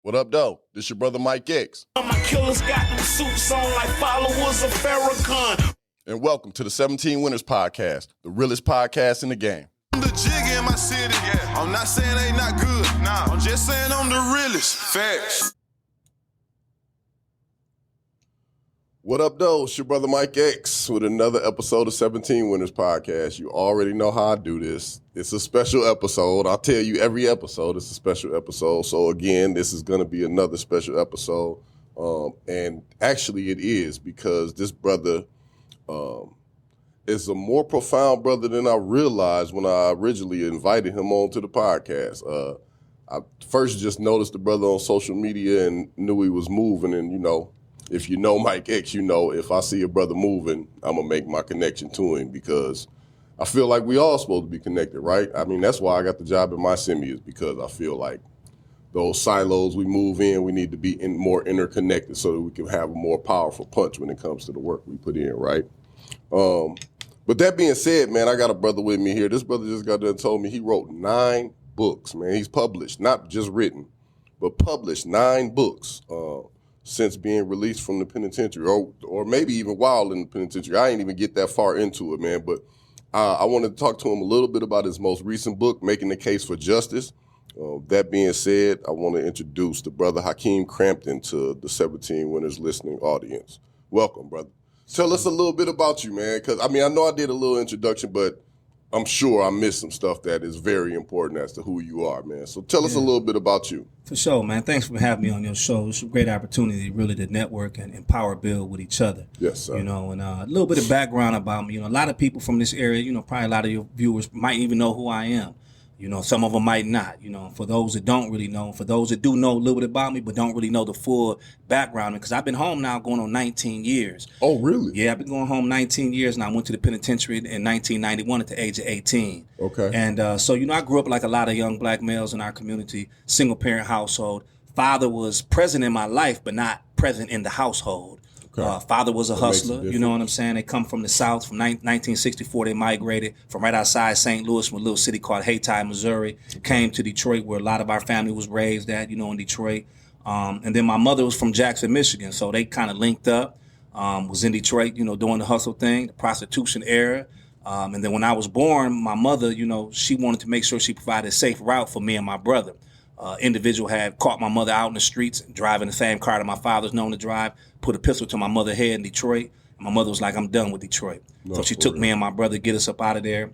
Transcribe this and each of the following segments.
What up, though? This your brother Mike X. My killers got them suits on like followers of Farrakhan. And welcome to the 17 Winners Podcast, the realest podcast in the game. I'm the jig in my city. Yeah. I'm not saying they not good. Nah. I'm just saying I'm the realest. Facts. What up, though? It's your brother Mike X with another episode of 17 Winners Podcast. You already know how I do this. It's a special episode. I'll tell you every episode it's a special episode. So again, this is going to be another special episode. And actually it is because this brother is a more profound brother than I realized when I originally invited him on to the podcast. I first just noticed the brother on social media and knew he was moving, and if you know Mike X, if I see a brother moving, I'm going to make my connection to him because I feel like we all supposed to be connected, right? I mean, that's why I got the job at my semi, is because I feel like those silos we move in, we need to be more interconnected so that we can have a more powerful punch when it comes to the work we put in, right? But that being said, man, I got a brother with me here. This brother just got done told me he wrote 9 books, man. He's published, not just written, but published 9 books. Since being released from the penitentiary, or maybe even while in the penitentiary. I ain't even get that far into it, man, but I wanted to talk to him a little bit about his most recent book, Making the Case for Justice. That being said, I want to introduce the brother Hakim Crampton to the 17 Winners listening audience. Welcome, brother. Tell us a little bit about you, man, because, I know I did a little introduction, but I'm sure I missed some stuff that is very important as to who you are, man. So tell us a little bit about you. For sure, man. Thanks for having me on your show. It's a great opportunity really to network and empower, build with each other. Yes, sir. And a little bit of background about me. A lot of people from this area, probably a lot of your viewers might even know who I am. Some of them might not. For those that don't really know, for those that do know a little bit about me but don't really know the full background, because I've been home now going on 19 years. Oh, really? Yeah, I've been going home 19 years, and I went to the penitentiary in 1991 at the age of 18. Okay. And so, I grew up like a lot of young black males in our community, single-parent household. Father was present in my life, but not present in the household. Okay. Father was a hustler, you know what I'm saying? They come from the South. From 1964, they migrated from right outside St. Louis from a little city called Hayti, Missouri, came to Detroit, where a lot of our family was raised at, in Detroit. And then my mother was from Jackson, Michigan, so they kind of linked up, was in Detroit, doing the hustle thing, the prostitution era. And then when I was born, my mother, she wanted to make sure she provided a safe route for me and my brother. Individual had caught my mother out in the streets, driving the same car that my father's known to drive, put a pistol to my mother's head in Detroit. And my mother was like, I'm done with Detroit. So she took me and my brother, get us up out of there,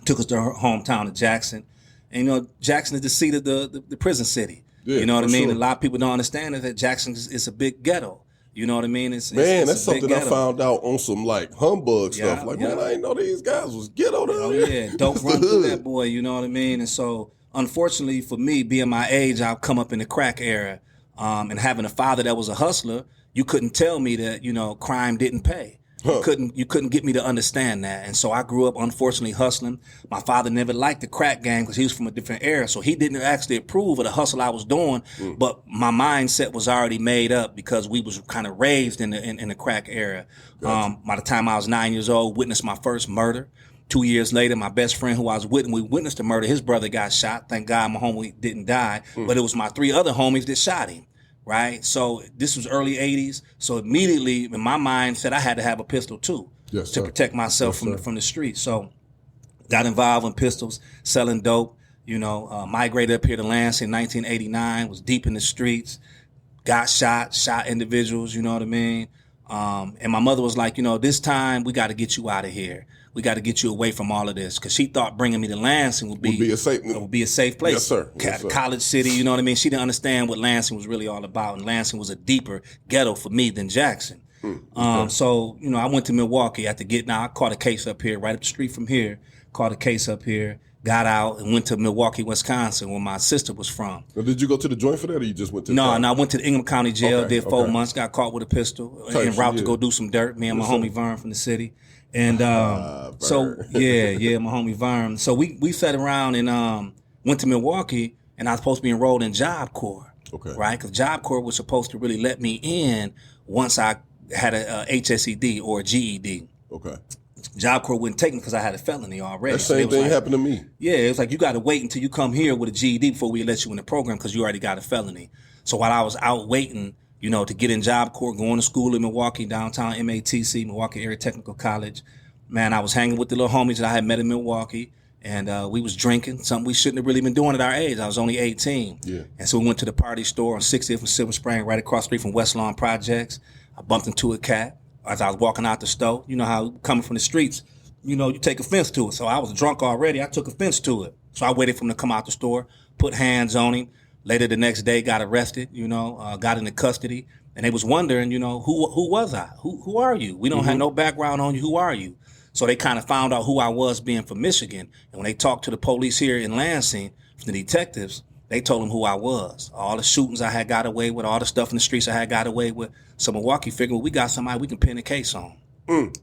took us to her hometown of Jackson. And, Jackson is the seat of the prison city. Yeah, you know what I mean? Sure. A lot of people don't understand that Jackson is a big ghetto. You know what I mean? It's that's something I found out on some humbug stuff. Man, I didn't know these guys was ghetto down here. Yeah, don't run through that boy, you know what I mean? And so, unfortunately for me, being my age, I've come up in the crack era, and having a father that was a hustler, you couldn't tell me that, crime didn't pay. Huh. You couldn't get me to understand that. And so I grew up, unfortunately, hustling. My father never liked the crack game because he was from a different era. So he didn't actually approve of the hustle I was doing. But my mindset was already made up because we was kind of raised in the crack era. Gotcha. By the time I was 9 years old, witnessed my first murder. 2 years later, my best friend who I was with, we witnessed the murder. His brother got shot. Thank God my homie didn't die. But it was my 3 other homies that shot him. Right? So this was early 80s. So immediately in my mind said I had to have a pistol too, to protect myself from the streets. So got involved in pistols, selling dope, migrated up here to Lansing in 1989, was deep in the streets, got shot individuals, you know what I mean? And my mother was like, this time we got to get you out of here. We got to get you away from all of this, because she thought bringing me to Lansing would be a safe place. Yes, sir. Yes, sir. College city, you know what I mean? She didn't understand what Lansing was really all about, and Lansing was a deeper ghetto for me than Jackson. So, I went to Milwaukee after getting out. I caught a case up here, right up the street from here, caught a case up here, got out and went to Milwaukee, Wisconsin, where my sister was from. Now, did you go to the joint for that, or you just went to No, I went to the Ingham County Jail, did 4 months, got caught with a pistol, en route to go do some dirt, me and my homie Vern from the city. And my homie Vern. So we sat around and went to Milwaukee, and I was supposed to be enrolled in Job Corps. Okay. Right? Because Job Corps was supposed to really let me in once I had a HSED or a GED. Okay. Job Corps wouldn't take me because I had a felony already. That same thing happened to me. Yeah, it was like, you got to wait until you come here with a GED before we let you in the program because you already got a felony. So while I was out waiting, to get in Job Corps, going to school in Milwaukee, downtown MATC, Milwaukee Area Technical College, man, I was hanging with the little homies that I had met in Milwaukee, and we was drinking, something we shouldn't have really been doing at our age. I was only 18. Yeah. And so we went to the party store on 60th and Silver Spring, right across the street from West Lawn Projects. I bumped into a cat as I was walking out the store. You know how coming from the streets, you take offense to it. So I was drunk already. I took offense to it. So I waited for him to come out the store, put hands on him. Later the next day, got arrested, got into custody. And they was wondering, who was I? Who are you? We don't have no background on you. Who are you? So they kind of found out who I was being from Michigan. And when they talked to the police here in Lansing, the detectives, they told them who I was. All the shootings I had got away with, all the stuff in the streets I had got away with. So Milwaukee figured, well, we got somebody we can pin a case on.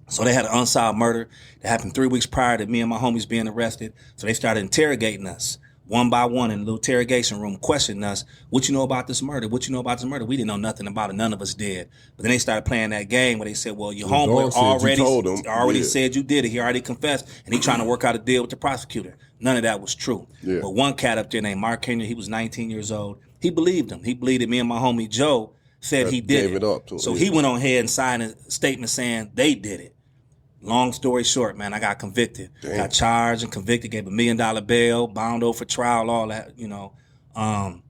So they had an unsolved murder that happened 3 weeks prior to me and my homies being arrested. So they started interrogating us one by one in a little interrogation room, questioning us. What you know about this murder? What you know about this murder? We didn't know nothing about it. None of us did. But then they started playing that game where they said, well, your homeboy already said you did it. He already confessed, and he trying to work out a deal with the prosecutor. None of that was true. Yeah. But one cat up there named Mark Henry, he was 19 years old. He believed him. He believed that me and my homie Joe said he did it. So he went on ahead and signed a statement saying they did it. Long story short, man, I got convicted. Damn. Got charged and convicted, gave $1 million bail, bound over for trial, all that, And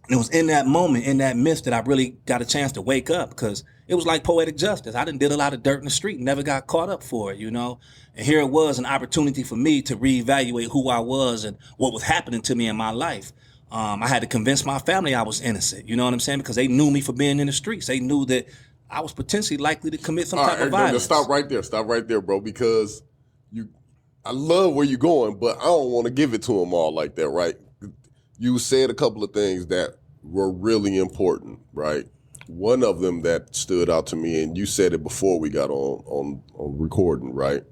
it was in that moment, in that midst, that I really got a chance to wake up, because it was like poetic justice. I did a lot of dirt in the street, never got caught up for it, And here it was, an opportunity for me to reevaluate who I was and what was happening to me in my life. I had to convince my family I was innocent, you know what I'm saying? Because they knew me for being in the streets. They knew that I was potentially likely to commit some type of violence. Stop right there, bro, because I love where you're going, but I don't want to give it to them all like that, right? You said a couple of things that were really important, right? One of them that stood out to me, and you said it before we got on recording, right?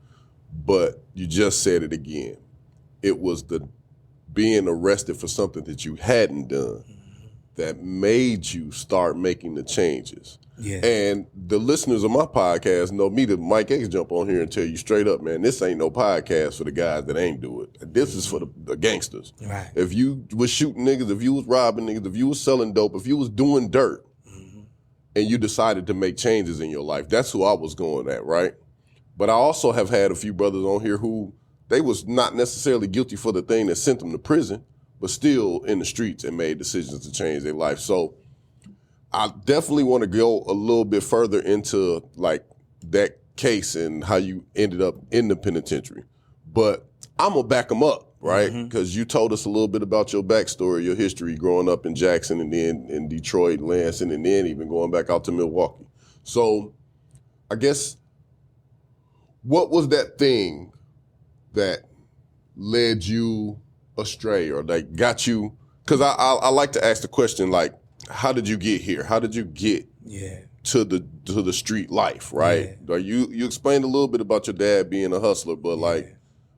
But you just said it again. It was the being arrested for something that you hadn't done that made you start making the changes. Yeah. And the listeners of my podcast know me, that Mike X jump on here and tell you straight up, man, this ain't no podcast for the guys that ain't do it. This is for the gangsters. Right. If you was shooting niggas, if you was robbing niggas, if you was selling dope, if you was doing dirt, and you decided to make changes in your life, that's who I was going at, right? But I also have had a few brothers on here who, they was not necessarily guilty for the thing that sent them to prison, but still in the streets and made decisions to change their life. So I definitely want to go a little bit further into like that case and how you ended up in the penitentiary. But I'm going to back them up, right? Because you told us a little bit about your backstory, your history growing up in Jackson and then in Detroit, Lansing, and then even going back out to Milwaukee. So I guess, what was that thing that led you astray or like got you? Because I like to ask the question, like, how did you get here? How did you get to the street life, right? Like you explained a little bit about your dad being a hustler, but like,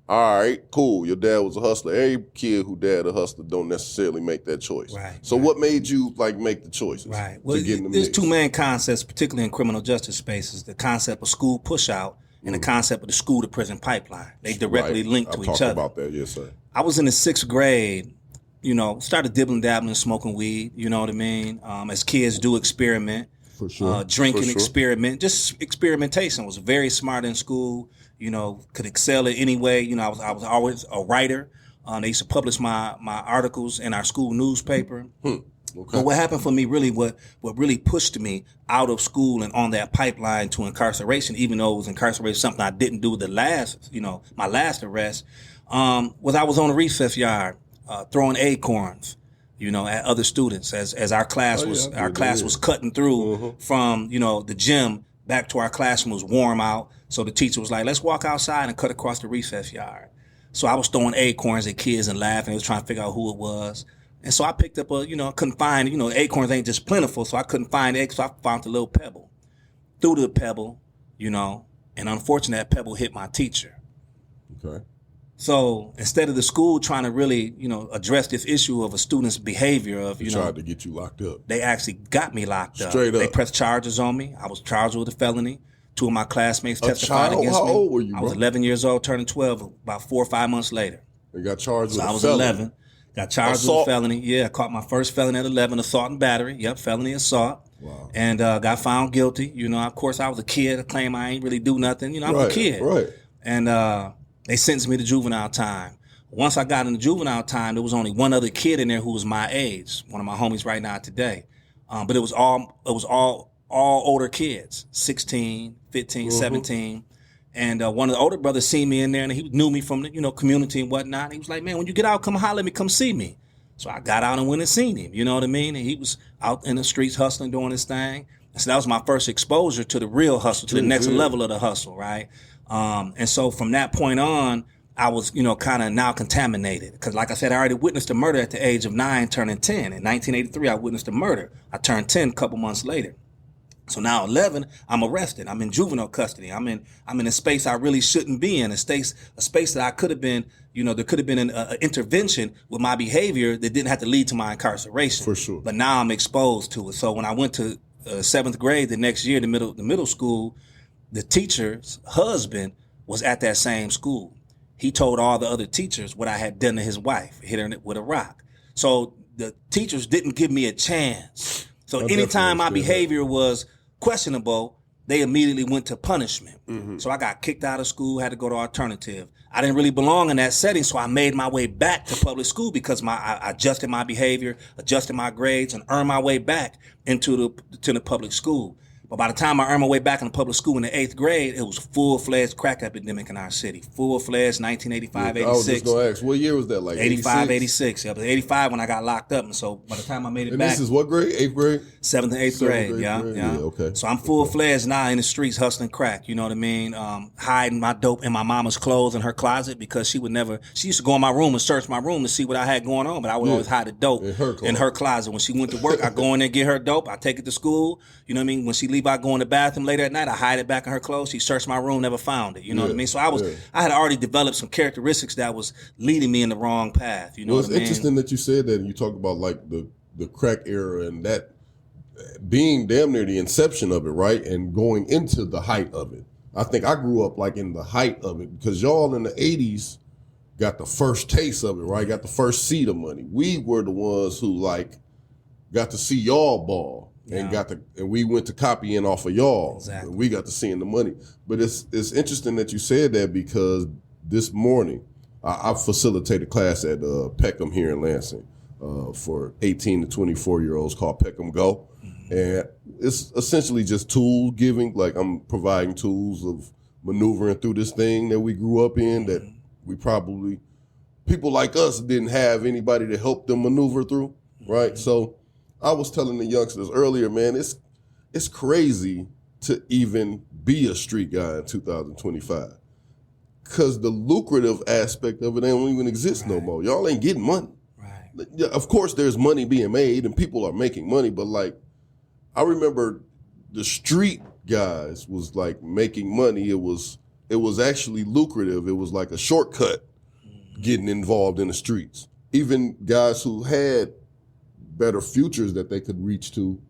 all right, cool, your dad was a hustler. Every kid who dad a hustler don't necessarily make that choice. Right. So what made you like make the choices? Right. Well, there's two main concepts, particularly in criminal justice spaces: the concept of school push-out and the concept of the school to prison pipeline. They directly link to each other. About that, yes, sir. I was in the 6th grade. Started dibbling, dabbling, smoking weed, you know what I mean? As kids do, experiment. For sure. Drinking, experiment. Just experimentation. Was very smart in school, could excel in any way. I was always a writer. They used to publish my articles in our school newspaper. Okay. But what happened for me really, what really pushed me out of school and on that pipeline to incarceration, even though it was incarceration, something I didn't do my last arrest, was I was on the recess yard, throwing acorns, at other students as our class was cutting through from, the gym back to our classroom. Was warm out. So the teacher was like, let's walk outside and cut across the recess yard. So I was throwing acorns at kids and laughing. I was trying to figure out who it was. And so I picked up I couldn't find, acorns ain't just plentiful. So I couldn't find eggs. So I found a little pebble. Threw the pebble, and unfortunately that pebble hit my teacher. Okay. So instead of the school trying to really, address this issue of a student's behavior they tried to get you locked up. They actually got me locked up. Straight up. They pressed charges on me. I was charged with a felony. 2 of my classmates testified against me. How old were you, bro? I was 11 years old, turning 12 about 4 or 5 months later. They got charged with a felony. I was 11. Got charged with a felony. Yeah, I caught my first felony at 11, assault and battery. Yep, felony assault. Wow. And got found guilty. You know, of course, I was a kid. I claim I ain't really do nothing. You know, I was a kid. Right. And they sentenced me to juvenile time. Once I got into juvenile time, there was only one other kid in there who was my age, one of my homies right now today. But it was all older kids, 16, 15, 17. And one of the older brothers seen me in there, and he knew me from the community and whatnot. And he was like, man, when you get out, come holler at me, come see me. So I got out and went and seen him, you know what I mean? And he was out in the streets hustling, doing his thing. And so that was my first exposure to the real hustle, to the next level of the hustle, right? And so from that point on, I was, kind of now contaminated. Because like I said, I already witnessed a murder at the age of 9, turning 10. In 1983, I witnessed a murder. I turned 10 a couple months later. So now 11, I'm arrested. I'm in juvenile custody. I'm in a space I really shouldn't be in, a space that I could have been, there could have been an intervention with my behavior that didn't have to lead to my incarceration. For sure. But now I'm exposed to it. So when I went to 7th grade the next year, the middle school, the teacher's husband was at that same school. He told all the other teachers what I had done to his wife, hit her with a rock. So the teachers didn't give me a chance. So anytime my behavior was questionable, they immediately went to punishment. So I got kicked out of school, had to go to alternative. I didn't really belong in that setting, so I made my way back to public school because I adjusted my behavior, adjusted my grades, and earned my way back into the public school. But by the time I earned my way back in the public school in the 8th grade, it was a full-fledged crack epidemic in our city. Full-fledged 1985, 86. I was just going to ask, what year was that, like 85, 86. Yeah, it was 85 when I got locked up. And so by the time I made it back. And this is what grade? 8th grade? 7th and 8th grade, yeah. Okay. So I'm full-fledged now in the streets hustling crack, you know what I mean? Hiding my dope in my mama's clothes in her closet because she used to go in my room and search my room to see what I had going on, but I would always hide the dope in her closet. When she went to work, I go in there and get her dope. I take it to school, you know what I mean? When she leave, I go in the bathroom later at night, I hide it back in her clothes. She searched my room, never found it, you know what I mean? So I had already developed some characteristics that was leading me in the wrong path, you know what I mean? It's interesting that you said that and you talk about like the crack era and that being damn near the inception of it, right? And going into the height of it. I think I grew up like in the height of it because y'all in the 80s got the first taste of it, right? Got the first seed of money. We were the ones who like got to see y'all ball and and we went to copying off of y'all. Exactly. And we got to seeing the money. But it's interesting that you said that because this morning I facilitated class at Peckham here in Lansing for 18 to 24-year-olds called Peckham Go. And it's essentially just tool giving, like I'm providing tools of maneuvering through this thing that we grew up in that we probably, people like us didn't have anybody to help them maneuver through, right? So I was telling the youngsters earlier, man, it's crazy to even be a street guy in 2025 because the lucrative aspect of it don't even exist no more. Y'all ain't getting money. Right. Yeah, of course, there's money being made and people are making money, but like, I remember the street guys was like making money. It was actually lucrative. It was like a shortcut getting involved in the streets. Even guys who had better futures that they could reach to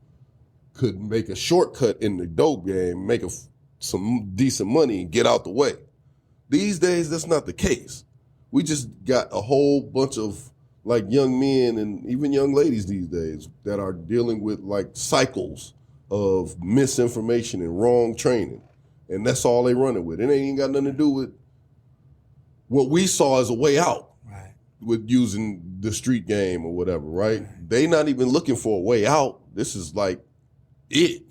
could make a shortcut in the dope game, make some decent money and get out the way. These days, that's not the case. We just got a whole bunch of like young men and even young ladies these days that are dealing with like cycles of misinformation and wrong training. And that's all they running with. It ain't got nothing to do with what we saw as a way out with using the street game or whatever, right? They not even looking for a way out. This is like it.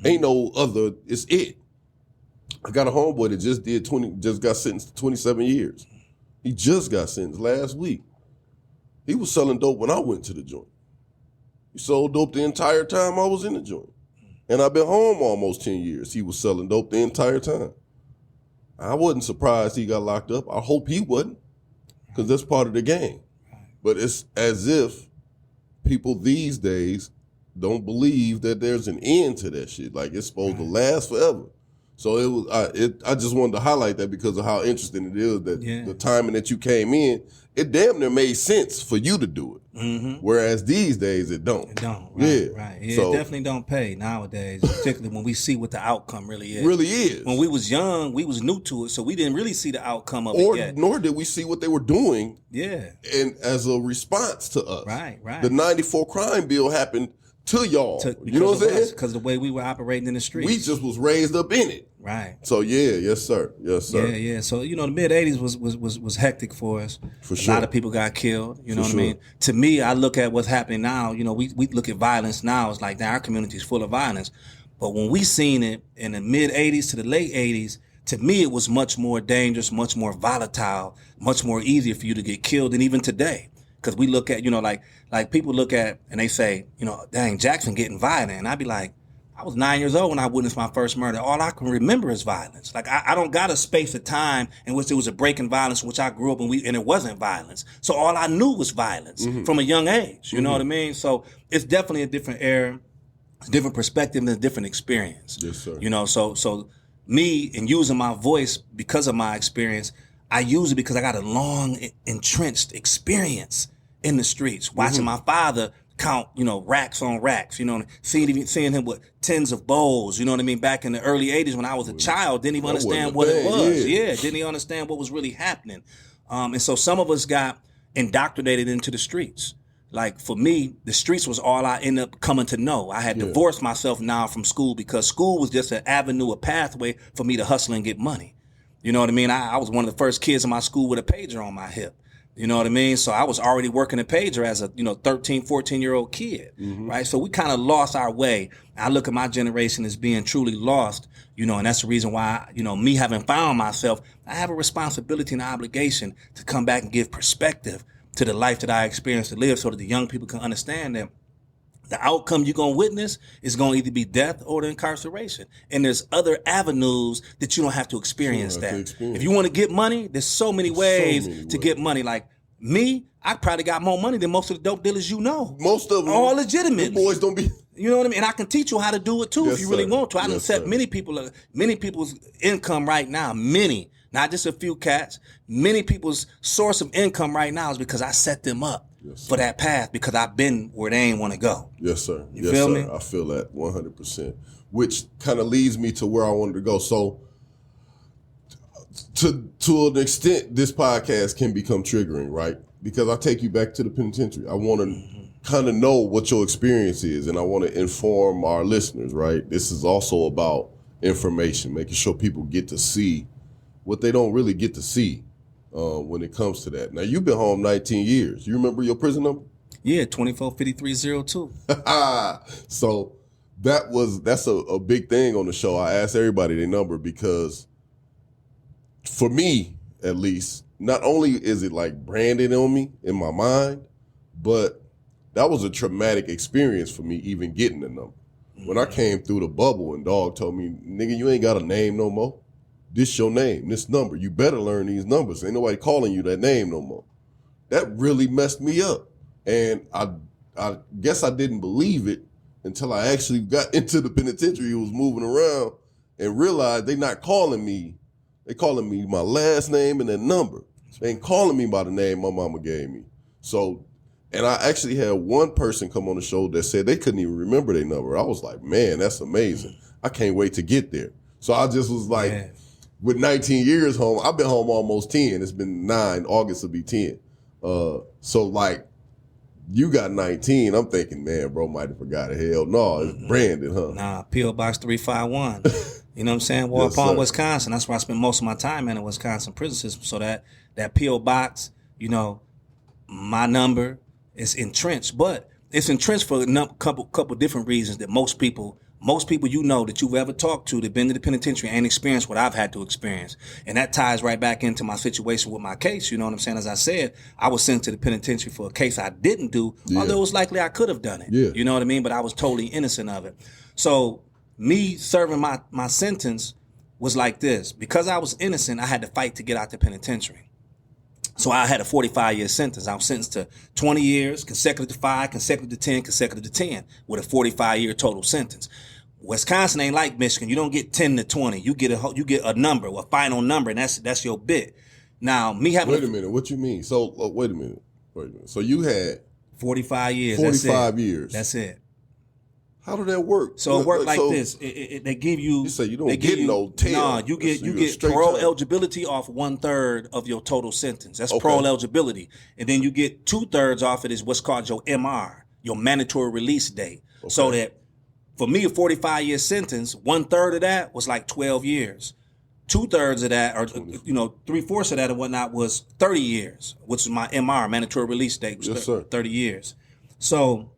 Ain't no other, it's it. I got a homeboy that just got sentenced to 27 years. He just got sentenced last week. He was selling dope when I went to the joint. He sold dope the entire time I was in the joint. And I've been home almost 10 years. He was selling dope the entire time. I wasn't surprised he got locked up. I hope he wasn't, because that's part of the game. But it's as if people these days don't believe that there's an end to that shit. Like it's supposed to last forever. So it was. I just wanted to highlight that because of how interesting it is that the timing that you came in, it damn near made sense for you to do it. Mm-hmm. Whereas these days it don't. It don't. Right, right. Yeah, so, it definitely don't pay nowadays, particularly when we see what the outcome really is. Really is. When we was young, we was new to it, so we didn't really see the outcome of it yet. Nor did we see what they were doing. Yeah. And as a response to us. Right. The 94 crime bill happened to y'all. You know what I'm saying? Because the way we were operating in the streets. We just was raised up in it. Right. So yes sir. Yeah. So the mid '80s was hectic for us. For sure. A lot of people got killed. You know what I mean? To me, I look at what's happening now. We look at violence now. It's like our community is full of violence. But when we seen it in the mid '80s to the late '80s, to me it was much more dangerous, much more volatile, much more easier for you to get killed than even today. Because we look at like people look at and they say dang, Jackson getting violent, and I'd be like, I was 9 years old when I witnessed my first murder. All I can remember is violence. Like I don't got a space of time in which there was a break in violence, in which I grew up and it wasn't violence. So all I knew was violence from a young age. You know what I mean? So it's definitely a different era, a different perspective, and a different experience. Yes, sir. So me and using my voice because of my experience, I use it because I got a long entrenched experience in the streets, watching my father count, racks on racks, seeing him with tens of bowls, you know what I mean? Back in the early 80s when I was a child, didn't even understand what it was. Yeah, didn't even understand what was really happening. And so some of us got indoctrinated into the streets. Like for me, the streets was all I ended up coming to know. I had divorced myself now from school because school was just an avenue, a pathway for me to hustle and get money. You know what I mean? I was one of the first kids in my school with a pager on my hip. You know what I mean? So I was already working a pager as a 13, 14-year-old kid, right? So we kind of lost our way. I look at my generation as being truly lost, and that's the reason why, me having found myself, I have a responsibility and obligation to come back and give perspective to the life that I experienced to live so that the young people can understand that the outcome you're going to witness is going to either be death or the incarceration. And there's other avenues that you don't have to experience that. If you want to get money, there's so many ways to get money. Like me, I probably got more money than most of the dope dealers Most of them. all legitimate. Boys don't be. You know what I mean? And I can teach you how to do it too if you really want to. I done set many people's income right now. Many, not just a few cats. Many people's source of income right now is because I set them up. For that path because I've been where they ain't want to go. Yes, sir. You feel me? I feel that 100%. Which kind of leads me to where I wanted to go. So, to an extent, this podcast can become triggering, right? Because I take you back to the penitentiary. I want to kind of know what your experience is, and I want to inform our listeners, right? This is also about information, making sure people get to see what they don't really get to see. When it comes to that. Now, you've been home 19 years. You remember your prison number? Yeah, 245302. So that's a big thing on the show. I asked everybody their number because for me, at least, not only is it like branded on me in my mind, but that was a traumatic experience for me even getting the number. When I came through the bubble and dog told me, nigga, you ain't got a name no more. This your name, this number. You better learn these numbers. Ain't nobody calling you that name no more. That really messed me up. And I guess I didn't believe it until I actually got into the penitentiary, was moving around, and realized they not calling me. They calling me my last name and that number. They ain't calling me by the name my mama gave me. So, and I actually had one person come on the show that said they couldn't even remember their number. I was like, man, that's amazing. I can't wait to get there. So I just was like, with 19 years home, I've been home almost 10. It's been 9. August will be 10. So like, you got 19. I'm thinking, man, bro might have forgot it. Hell no, it's branded, huh? Nah, P.O. Box 351. You know what I'm saying? Waupun, Wisconsin. That's where I spent most of my time in the Wisconsin prison system. So that P.O. Box, my number is entrenched. But it's entrenched for a couple different reasons that most people that you've ever talked to that been to the penitentiary ain't experienced what I've had to experience. And that ties right back into my situation with my case. You know what I'm saying? As I said, I was sent to the penitentiary for a case I didn't do, although it was likely I could have done it. Yeah. You know what I mean? But I was totally innocent of it. So me serving my sentence was like this. Because I was innocent, I had to fight to get out the penitentiary. So I had a 45-year sentence. I was sentenced to 20 years, consecutive to 5, consecutive to 10, consecutive to 10, with a 45-year total sentence. Wisconsin ain't like Michigan. You don't get 10 to 20. You get a number, a final number, and that's your bid. Now, me having Wait a minute. What you mean? So wait a minute. So you had 45 years. 45 years. That's it. How did that work? So it worked like this. They give you. You say you don't get no 10. No, you get parole eligibility off 1/3 of your total sentence. That's parole eligibility, and then you get 2/3 off it is what's called your MR, your mandatory release date. Okay. So that for me, a 45-year sentence, 1/3 of that was like 12 years. 2/3 of that, or 3/4 of that and whatnot, was 30 years, which is my MR, mandatory release date, was yes, sir. 30 years. So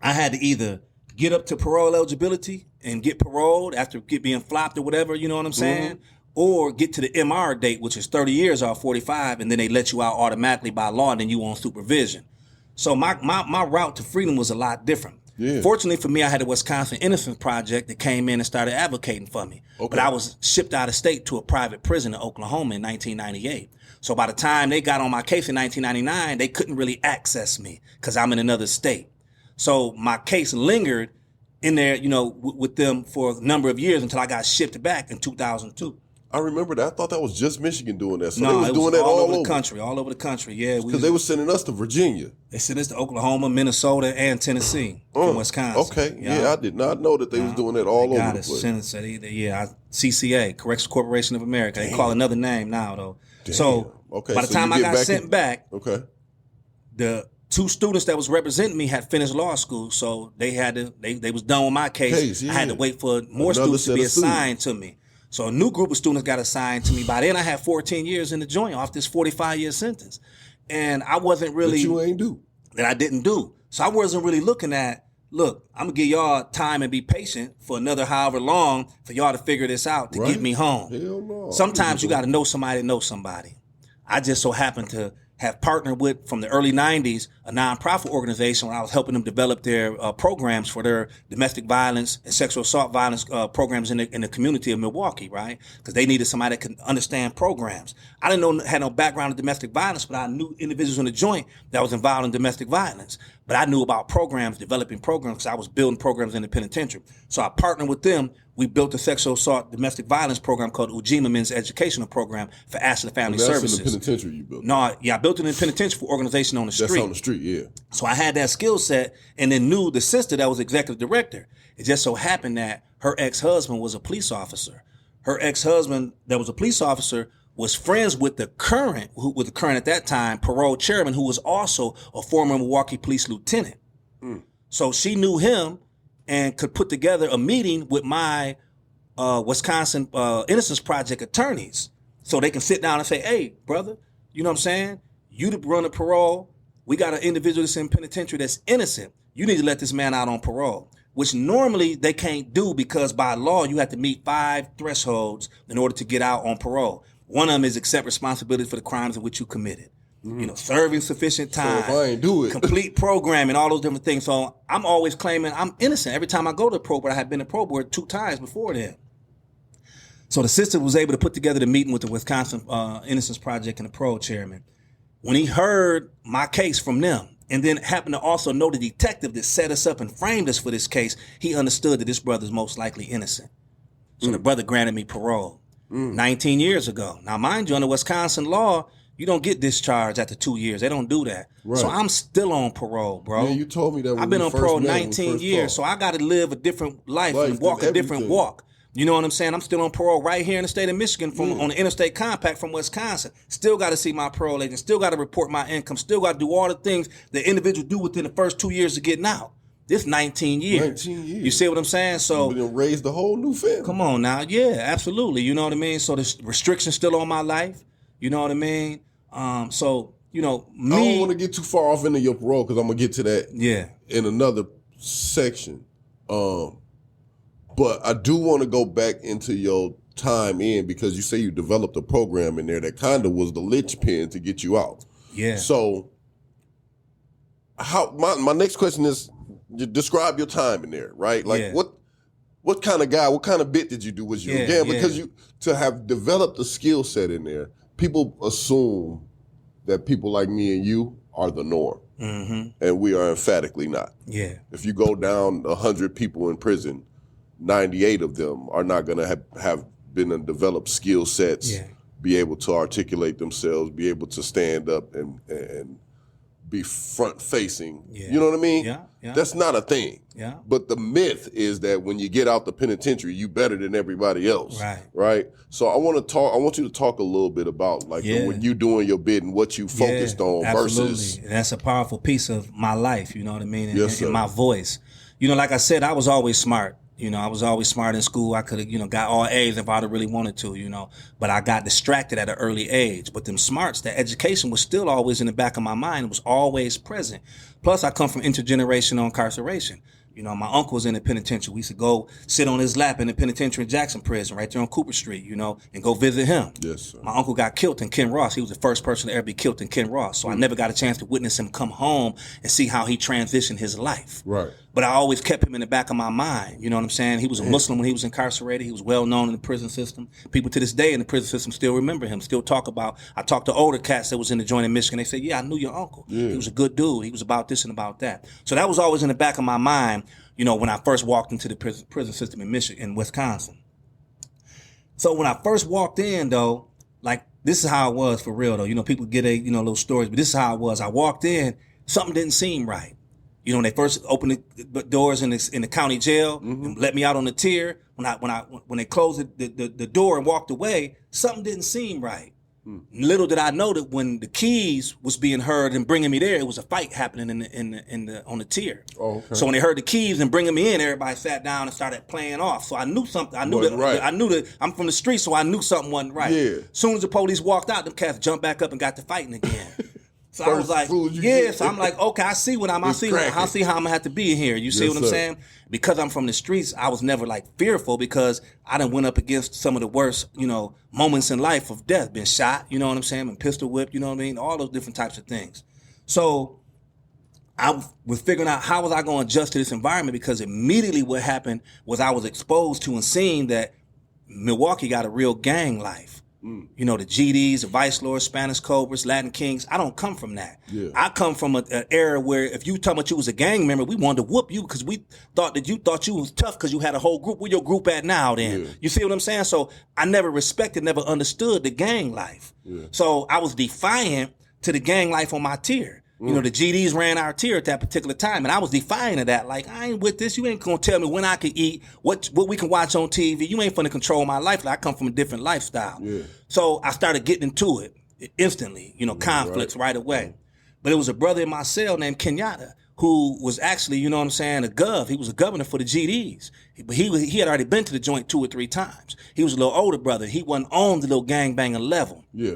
I had to either get up to parole eligibility and get paroled after being flopped or whatever, you know what I'm saying? Mm-hmm. Or get to the MR date, which is 30 years off 45, and then they let you out automatically by law, and then you on supervision. So my route to freedom was a lot different. Yeah. Fortunately for me, I had a Wisconsin Innocence Project that came in and started advocating for me. Okay. But I was shipped out of state to a private prison in Oklahoma in 1998. So by the time they got on my case in 1999, they couldn't really access me because I'm in another state. So my case lingered in there, with them for a number of years until I got shipped back in 2002. I remember that. I thought that was just Michigan doing that. So no, they was doing that all over the country. All over the country, yeah. Because they were sending us to Virginia. They sent us to Oklahoma, Minnesota, and Tennessee from Wisconsin. Okay, yeah, I did not know that they was doing that all over the place. CCA, Corrections Corporation of America. Damn. They call it another name now, though. Damn. So by the time I got sent back, the 2 students that was representing me had finished law school, so they had to. They was done with my case. I had to wait for more students to be assigned to me. So a new group of students got assigned to me. By then, I had 14 years in the joint off this 45-year sentence, and I wasn't really that you ain't do that I didn't do. So I wasn't really looking at. Look, I'm gonna give y'all time and be patient for another however long for y'all to figure this out to get me home. Hell no. Sometimes you got to know somebody to know somebody. I just so happened to have partnered with, from the early 90s, a nonprofit organization where I was helping them develop their programs for their domestic violence and sexual assault violence programs in the community of Milwaukee, right? Because they needed somebody that could understand programs. I had no background in domestic violence, but I knew individuals in the joint that was involved in domestic violence. But I knew about programs, developing programs, because I was building programs in the penitentiary. So I partnered with them. We built a sexual assault domestic violence program called Ujima Men's Educational Program for Ashley Family Services. That's in the penitentiary you built? No, yeah, I built it in the penitentiary for organization on the street. That's on the street, yeah. So I had that skill set and then knew the sister that was executive director. It just so happened that her ex-husband was a police officer. Her ex-husband that was a police officer was friends with the current at that time, parole chairman, who was also a former Milwaukee police lieutenant. Mm. So she knew him and could put together a meeting with my Wisconsin Innocence Project attorneys so they can sit down and say, hey, brother, you know what I'm saying? You to run a parole. We got an individual that's in penitentiary that's innocent. You need to let this man out on parole, which normally they can't do because by law you have to meet 5 thresholds in order to get out on parole. One of them is accept responsibility for the crimes in which you committed. Mm. Serving sufficient time, so if I ain't do it, complete program, and all those different things. So I'm always claiming I'm innocent every time I go to the parole board. I had been to parole board 2 times before then. So the sister was able to put together the meeting with the Wisconsin Innocence Project and the parole chairman. When he heard my case from them, and then happened to also know the detective that set us up and framed us for this case, he understood that this brother's most likely innocent. So the brother granted me parole 19 years ago. Now, mind you, under Wisconsin law, you don't get discharged after 2 years. They don't do that. Right. So I'm still on parole, bro. Yeah, you told me that when I've been on parole 19 years, so I got to live a different life and walk a different walk. You know what I'm saying? I'm still on parole right here in the state of Michigan on the interstate compact from Wisconsin. Still got to see my parole agent. Still got to report my income. Still got to do all the things the individual do within the first 2 years of getting out. This 19 years. 19 years. You see what I'm saying? So you raised a whole new family. Come on now. Yeah, absolutely. You know what I mean? So the restrictions still on my life. You know what I mean? So, me. I don't want to get too far off into your parole because I'm going to get to that in another section. But I do want to go back into your time in because you say you developed a program in there that kind of was the linchpin to get you out. Yeah. So my next question is, you describe your time in there, right? Like what kind of guy, what kind of bit did you do? Was you again because you to have developed a skill set in there, people assume that people like me and you are the norm. Mm-hmm. And we are emphatically not. Yeah. If you go down 100 people in prison, 98 of them are not going to have been and developed skill sets, be able to articulate themselves, be able to stand up and be front facing. Yeah. You know what I mean? Yeah. That's not a thing. Yeah. But the myth is that when you get out the penitentiary, you better than everybody else. Right. Right. So I want you to talk a little bit about when you doing your bid and what you focused on absolutely. versus. And that's a powerful piece of my life. You know what I mean? Yes, and my voice. You know, like I said, I was always smart. You know, I was always smart in school. I could have, got all A's if I'd have really wanted to, But I got distracted at an early age. But them smarts, that education was still always in the back of my mind. It was always present. Plus, I come from intergenerational incarceration. My uncle was in the penitentiary. We used to go sit on his lap in the penitentiary in Jackson Prison, right there on Cooper Street, and go visit him. Yes, sir. My uncle got killed in Ken Ross. He was the first person to ever be killed in Ken Ross. So I never got a chance to witness him come home and see how he transitioned his life. Right. But I always kept him in the back of my mind. You know what I'm saying? He was a Muslim when he was incarcerated. He was well known in the prison system. People to this day in the prison system still remember him, still talk about. I talked to older cats that was in the joint in Michigan. They said, I knew your uncle. Yeah. He was a good dude. He was about this and about that. So that was always in the back of my mind, when I first walked into the prison system in Michigan, in Wisconsin. So when I first walked in, though, like, this is how it was for real, though. People get little stories, but this is how it was. I walked in, something didn't seem right. When they first opened the doors in the county jail and let me out on the tier, when they closed the door and walked away, something didn't seem right. Little did I know that when the keys was being heard and bringing me there, it was a fight happening on the tier. Oh, okay. So when they heard the keys and bringing me in, everybody sat down and started playing off. So I knew something. I knew that I'm from the street, so I knew something wasn't right. Yeah. As soon as the police walked out, them cats jumped back up and got to fighting again. So I was like, so I'm like, okay, I see how I'm gonna have to be in here. You see what I'm saying? Because I'm from the streets, I was never like fearful because I done went up against some of the worst, moments in life of death. Been shot, you know what I'm saying? Been pistol whipped, you know what I mean? All those different types of things. So I was figuring out how was I going to adjust to this environment, because immediately what happened was I was exposed to and seeing that Milwaukee got a real gang life. The GDs, the Vice Lords, Spanish Cobras, Latin Kings. I don't come from that. Yeah. I come from an era where if you talking about you was a gang member, we wanted to whoop you because we thought you was tough because you had a whole group. Where your group at now then? Yeah. You see what I'm saying? So I never respected, never understood the gang life. Yeah. So I was defiant to the gang life on my tier. The GDs ran our tier at that particular time, and I was defiant of that. Like, I ain't with this. You ain't gonna tell me when I can eat, what we can watch on TV. You ain't finna control my life. Like, I come from a different lifestyle. Yeah. So I started getting into it instantly, conflicts right away. But it was a brother in my cell named Kenyatta who was actually, a gov. He was a governor for the GDs. But he had already been to the joint 2 or 3 times. He was a little older brother. He wasn't on the little gangbanging level. Yeah.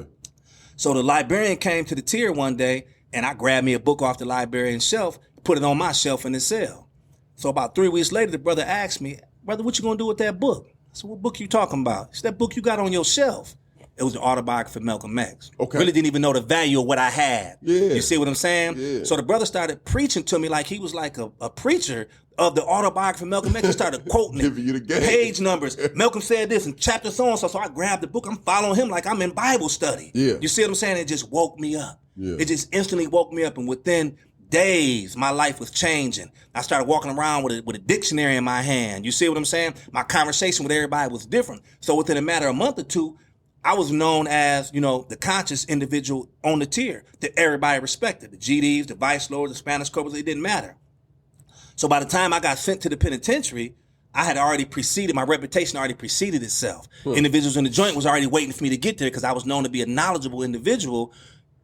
So the librarian came to the tier one day, and I grabbed me a book off the librarian's shelf, put it on my shelf in the cell. So about 3 weeks later, the brother asked me, "Brother, what you gonna do with that book?" I said, "What book you talking about?" He said, "That book you got on your shelf." It was the autobiography of Malcolm X. Okay. Really didn't even know the value of what I had. Yeah. You see what I'm saying? Yeah. So the brother started preaching to me like he was like a preacher of the autobiography of Malcolm X. He started quoting it, page numbers. Malcolm said this in chapter so-and-so. So I grabbed the book. I'm following him like I'm in Bible study. Yeah. You see what I'm saying? It just woke me up. Yeah. It just instantly woke me up. And within days, my life was changing. I started walking around with a dictionary in my hand. You see what I'm saying? My conversation with everybody was different. So within a matter of a month or two, I was known as, the conscious individual on the tier that everybody respected. The GDs, the Vice Lords, the Spanish Cobras, it didn't matter. So by the time I got sent to the penitentiary, I had already preceded, my reputation already preceded itself. Individuals in the joint was already waiting for me to get there because I was known to be a knowledgeable individual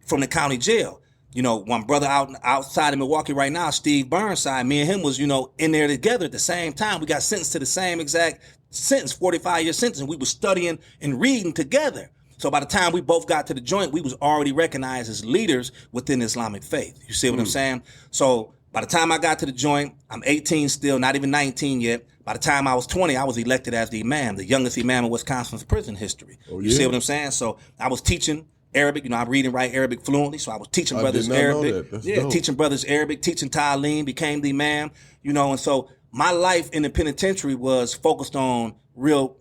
from the county jail. One brother outside of Milwaukee right now, Steve Burnside, me and him was, in there together at the same time. We got sentenced to the same exact sentence, 45-year sentence, and we were studying and reading together. So by the time we both got to the joint, we was already recognized as leaders within Islamic faith. You see what I'm saying? So by the time I got to the joint, I'm 18 still, not even 19 yet. By the time I was 20, I was elected as the imam, the youngest imam in Wisconsin's prison history. Oh, yeah? You see what I'm saying? So I was teaching Arabic, I read and write Arabic fluently, so I was teaching brothers Arabic. Dope. Teaching brothers Arabic, teaching Ta'aleem, became the imam, and so my life in the penitentiary was focused on real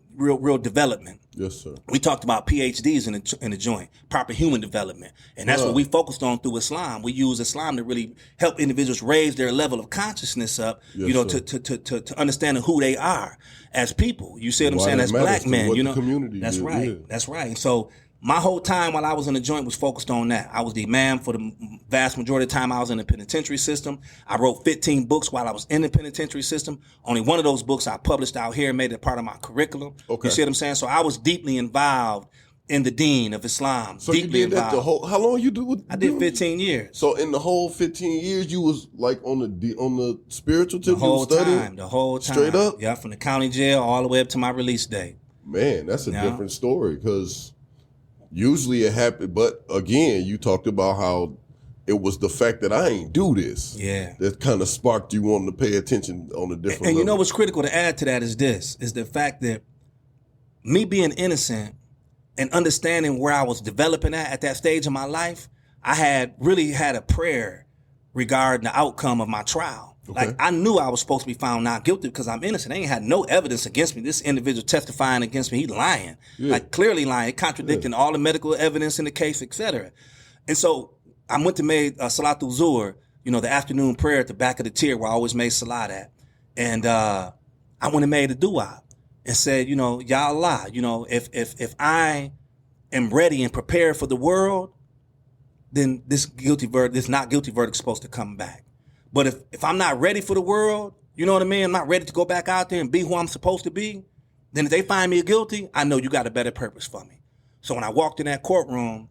development. Yes, sir. We talked about PhDs in the joint, proper human development. And that's what we focused on through Islam. We use Islam to really help individuals raise their level of consciousness up, to understanding who they are as people. You see what I'm saying? As black men, community that's did, right. yeah. That's right. And so my whole time while I was in the joint was focused on that. I was the imam for the vast majority of the time I was in the penitentiary system. I wrote 15 books while I was in the penitentiary system. Only one of those books I published out here and made it part of my curriculum. Okay. You see what I'm saying? So I was deeply involved in the deen of Islam. So deeply you did that involved. how long you do? I did 15 years. So in the whole 15 years, you was like on the spiritual tip. The whole you studying? time. The whole time. Straight up? Yeah, from the county jail all the way up to my release date. Man, that's a Yeah. different story because usually it happened. But again, you talked about how it was the fact that I ain't do this. Yeah. That kind of sparked you wanting to pay attention on a different And you know level. what's critical to add to that is the fact that me being innocent and understanding where I was developing at that stage of my life, I had really had a prayer regarding the outcome of my trial. Okay. Like I knew I was supposed to be found not guilty because I'm innocent. They ain't had no evidence against me. This individual testifying against me, he lying, like clearly lying, contradicting all the medical evidence in the case, etc. And so I went to make Salatul Zuhr, the afternoon prayer at the back of the tier where I always made Salat at. And I went and made a dua and said, Ya Allah, if I am ready and prepared for the world, then this not guilty verdict is supposed to come back. But if I'm not ready for the world, you know what I mean? I'm not ready to go back out there and be who I'm supposed to be, then if they find me guilty, I know you got a better purpose for me. So when I walked in that courtroom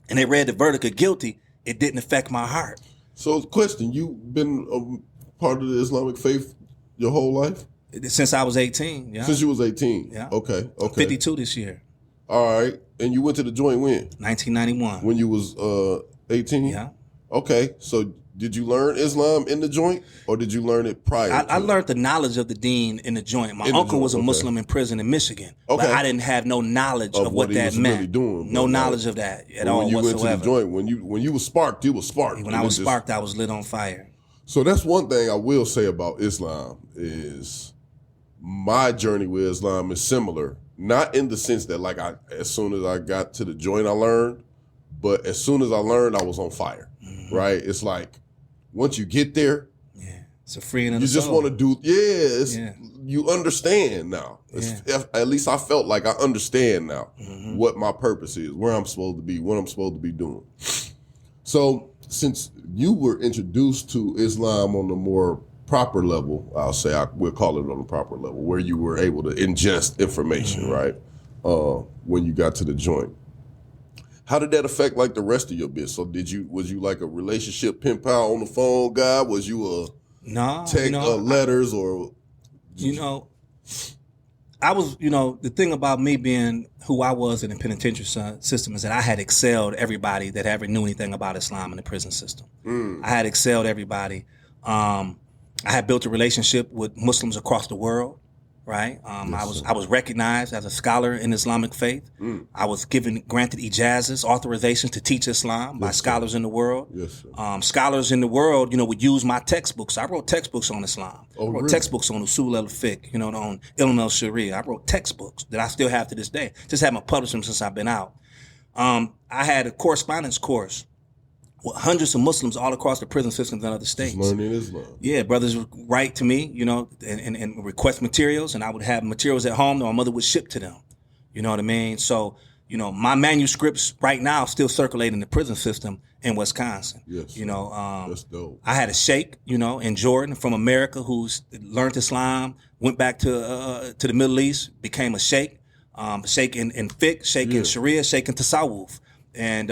and they read the verdict of guilty, it didn't affect my heart. So, question: you've been a part of the Islamic faith your whole life? Since I was 18, yeah. Since you was 18? Yeah. Okay. I'm 52 this year. All right. And you went to the joint when? 1991. When you was 18? Yeah. Okay. So did you learn Islam in the joint or did you learn it prior? I learned the knowledge of the deen in the joint. My In the uncle joint, was a okay. Muslim in prison in Michigan. But Okay. I didn't have no knowledge Of of what what he that was meant. really doing, No but, knowledge of that at When all you whatsoever. went to the joint, when you was sparked, you was sparked. When It I was just- sparked, I was lit on fire. So that's one thing I will say about Islam is my journey with Islam is similar. Not in the sense that as soon as I got to the joint, I learned, but as soon as I learned, I was on fire, right? It's like once you get there, Yeah. It's a freeing of you the just soul. want to do, you understand now. At least I felt like I understand now what my purpose is, where I'm supposed to be, what I'm supposed to be doing. So since you were introduced to Islam on a more proper level, we'll call it on a proper level, where you were able to ingest information, right? When you got to the joint. How did that affect like the rest of your business? So was you like a relationship pen pal on the phone guy? Was you a No, tech letters or? I was, the thing about me being who I was in the penitentiary system is that I had excelled everybody that ever knew anything about Islam in the prison system. I had excelled everybody. I had built a relationship with Muslims across the world, right? I was recognized as a scholar in Islamic faith. I was granted ijazas, authorizations to teach Islam by scholars in the world. Yes, sir. Scholars in the world, would use my textbooks. I wrote textbooks on Islam. I wrote really? textbooks on Usul al-Fiqh, on Ilm al-Sharia. I wrote textbooks that I still have to this day. Just haven't published them since I've been out. I had a correspondence course with hundreds of Muslims all across the prison systems in other states. Just learning Islam. Yeah, brothers would write to me, and request materials, and I would have materials at home that my mother would ship to them. You know what I mean? So, my manuscripts right now still circulate in the prison system in Wisconsin. Yes. That's dope. I had a sheikh, in Jordan from America who's learned Islam, went back to the Middle East, became a sheikh, sheikh in fiqh, sheikh in Sharia, sheikh in Tasawwuf. And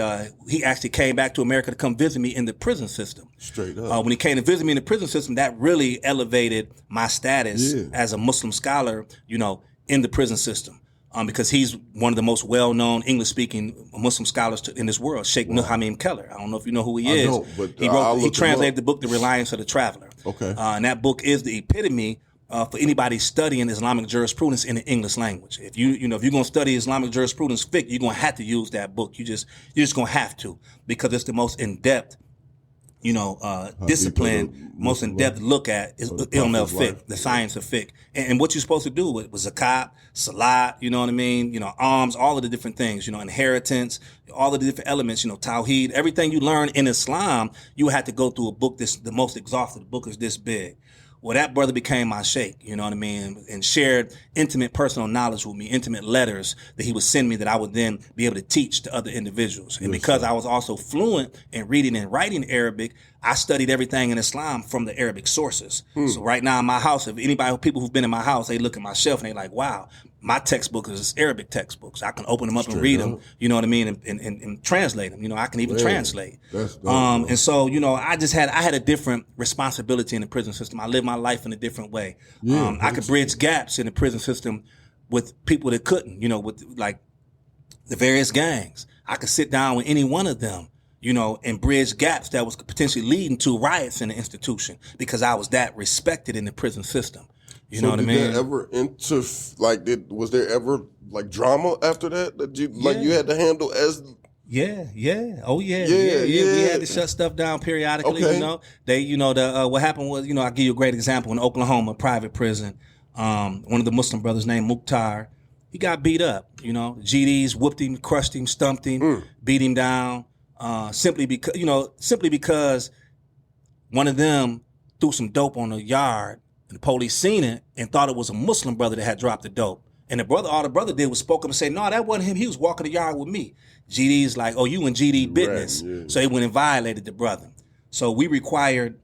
he actually came back to America to come visit me in the prison system. Straight up. When he came to visit me in the prison system, that really elevated my status as a Muslim scholar, in the prison system. Because he's one of the most well-known English-speaking Muslim scholars in this world, Sheikh Hakim Crampton. I don't know if you know who he is. I don't, but he translated the book, The Reliance of the Traveler. Okay. And that book is the epitome for anybody studying Islamic jurisprudence in the English language. If you're going to study Islamic jurisprudence fiqh, you're going to have to use that book. You're just going to have to, because it's the most in-depth discipline, most in-depth look at is ilm al-fiqh, the science of fiqh. And what you're supposed to do was zakat, salat, you know what I mean? Alms, all of the different things, inheritance, all of the different elements, tawheed, everything you learn in Islam, you had to go through a book the most exhaustive. The book is this big. Well, that brother became my sheikh, you know what I mean, and shared intimate personal knowledge with me, intimate letters that he would send me that I would then be able to teach to other individuals. And because I was also fluent in reading and writing Arabic, I studied everything in Islam from the Arabic sources. So right now in my house, if people who've been in my house, they look at my shelf and they like, wow, my textbook is Arabic textbooks. I can open them up and read them, you know what I mean, and translate them. I can even translate. And so, I had a different responsibility in the prison system. I lived my life in a different way. I could bridge gaps in the prison system with people that couldn't, with like the various gangs. I could sit down with any one of them, and bridge gaps that was potentially leading to riots in the institution because I was that respected in the prison system. You know what I mean? Did there ever was there ever like drama after that you had to handle as? Yeah. Oh yeah. We had to shut stuff down periodically. Okay. What happened was, I'll give you a great example. In Oklahoma, private prison, one of the Muslim brothers named Mukhtar, he got beat up. GDs whooped him, crushed him, stumped him, beat him down, simply because one of them threw some dope on the yard. And the police seen it and thought it was a Muslim brother that had dropped the dope. And all the brother did was spoke up and say, no, that wasn't him. He was walking the yard with me. GD's like, oh, you in GD business. Right, yeah. So he went and violated the brother. So we required,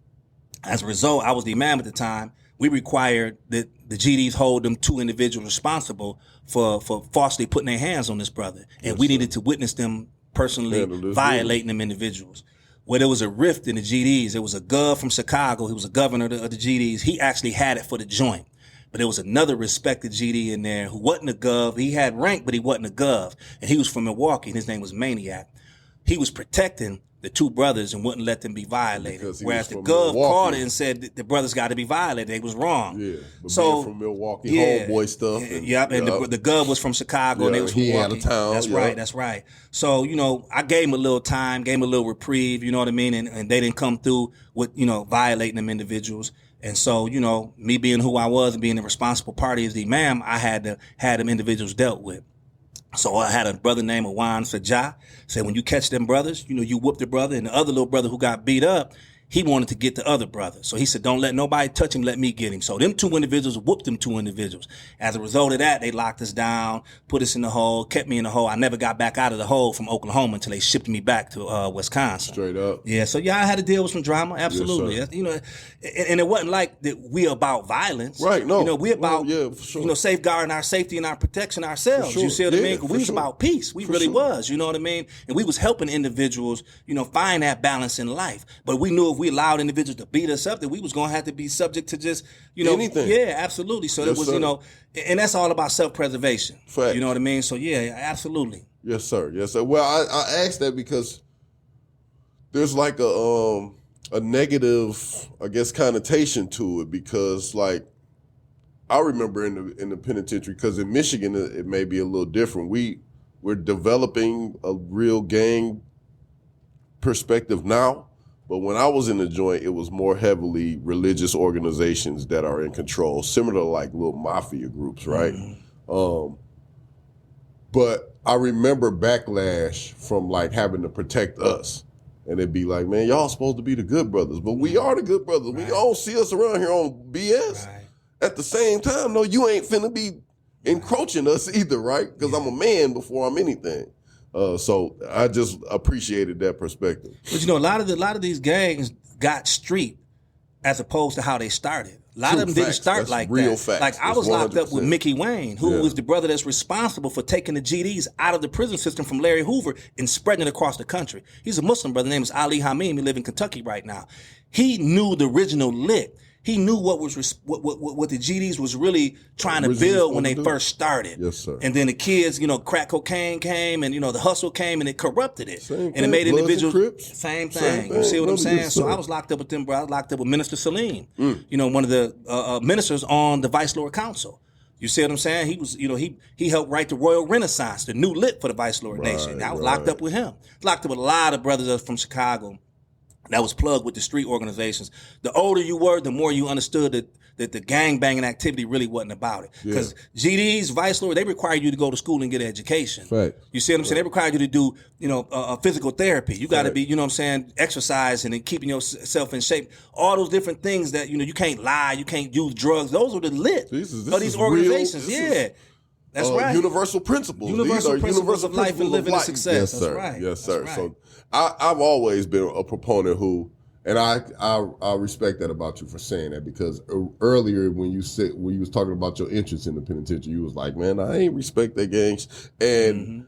as a result, I was the imam at the time, we required that the GDs hold them two individuals responsible for falsely putting their hands on this brother. And we needed to witness them personally violating them individuals. Well, there was a rift in the GDs. There was a gov from Chicago. He was a governor of the GDs. He actually had it for the joint. But there was another respected GD in there who wasn't a gov. He had rank, but he wasn't a gov. And he was from Milwaukee, and his name was Maniac. He was protecting the two brothers and wouldn't let them be violated. Whereas the gov called it and said the brothers got to be violated. They was wrong. Yeah, but so being from Milwaukee, homeboy stuff. And the gov was from Chicago and they was from Milwaukee. Out of town. That's right. So, I gave him a little time, gave him a little reprieve, you know what I mean? And they didn't come through with, violating them individuals. And so, me being who I was and being the responsible party as the imam, I had to have them individuals dealt with. So I had a brother named Awan Sajah. Said, when you catch them brothers, you whoop the brother. And the other little brother who got beat up, he wanted to get the other brother. So he said, don't let nobody touch him, let me get him. So them two individuals whooped them two individuals. As a result of that, they locked us down, put us in the hole, kept me in the hole. I never got back out of the hole from Oklahoma until they shipped me back to Wisconsin. Straight up. Yeah, so I had to deal with some drama, absolutely. Yes, and it wasn't like that we about violence. Right, no. We about, for sure. Safeguarding our safety and our protection ourselves. Sure. You see what I mean? We was about peace. We really was, you know what I mean? And we was helping individuals, find that balance in life. But we knew if we allowed individuals to beat us up, that we was going to have to be subject to just, anything. Yeah, absolutely. So it was, and that's all about self-preservation. Fact. You know what I mean? So yeah, absolutely. Yes, sir. Yes, sir. Well, I asked that because there's like a negative, I guess, connotation to it because like I remember in the penitentiary, because in Michigan it may be a little different. We're developing a real gang perspective now. But when I was in the joint, it was more heavily religious organizations that are in control, similar to like little mafia groups, right? Mm-hmm. But I remember backlash from like having to protect us. And it'd be like, man, y'all supposed to be the good brothers, but we are the good brothers. Right. We don't see us around here on BS. Right. At the same time, no, you ain't finna be encroaching us either, right? Because I'm a man before I'm anything. So I just appreciated that perspective. But a lot of these gangs got street as opposed to how they started. A lot of them didn't start like that. Real facts. Like I was locked up with Mickey Wayne, who was the brother that's responsible for taking the GDs out of the prison system from Larry Hoover and spreading it across the country. He's a Muslim brother. His name is Ali Hamim. He lives in Kentucky right now. He knew the original lit. He knew what the GDs was really trying to build when they first started. Yes, sir. And then the kids, crack cocaine came and, the hustle came and it corrupted it. And it made individuals, same thing. You see what I'm saying? So I was locked up with them, bro. I was locked up with Minister Salim, one of the ministers on the Vice Lord Council. You see what I'm saying? He was, he helped write the Royal Renaissance, the new lit for the Vice Lord Nation. I was locked up with him. Locked up with a lot of brothers from Chicago. that was plugged with the street organizations. The older you were, the more you understood that the gang banging activity really wasn't about it. Because GDs, vice lords, they require you to go to school and get an education. Right. You see what I'm saying? They require you to do, physical therapy. You got to be, you know what I'm saying, exercising and keeping yourself in shape. All those different things that, you can't lie, you can't use drugs. Those are the lit of these organizations. That's right. Universal principles. Universal principles of life and living and success. Yes, sir. That's right. Yes, sir. That's right. So I've always been a proponent who, and I respect that about you for saying that, because earlier when you was talking about your interest in the penitentiary, you was like, man, I ain't respect that gangs. And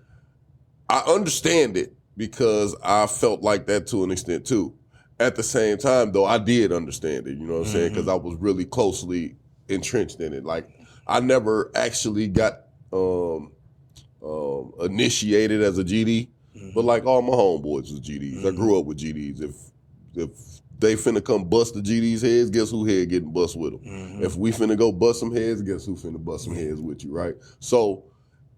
I understand it because I felt like that to an extent too. At the same time, though, I did understand it, you know what I'm saying? Because I was really closely entrenched in it. Like, I never actually got initiated as a GD, but like all my homeboys was GDs. I grew up with GDs. If they finna come bust the GD's heads, guess who head getting bust with them? If we finna go bust some heads, guess who finna bust some heads with you, right? So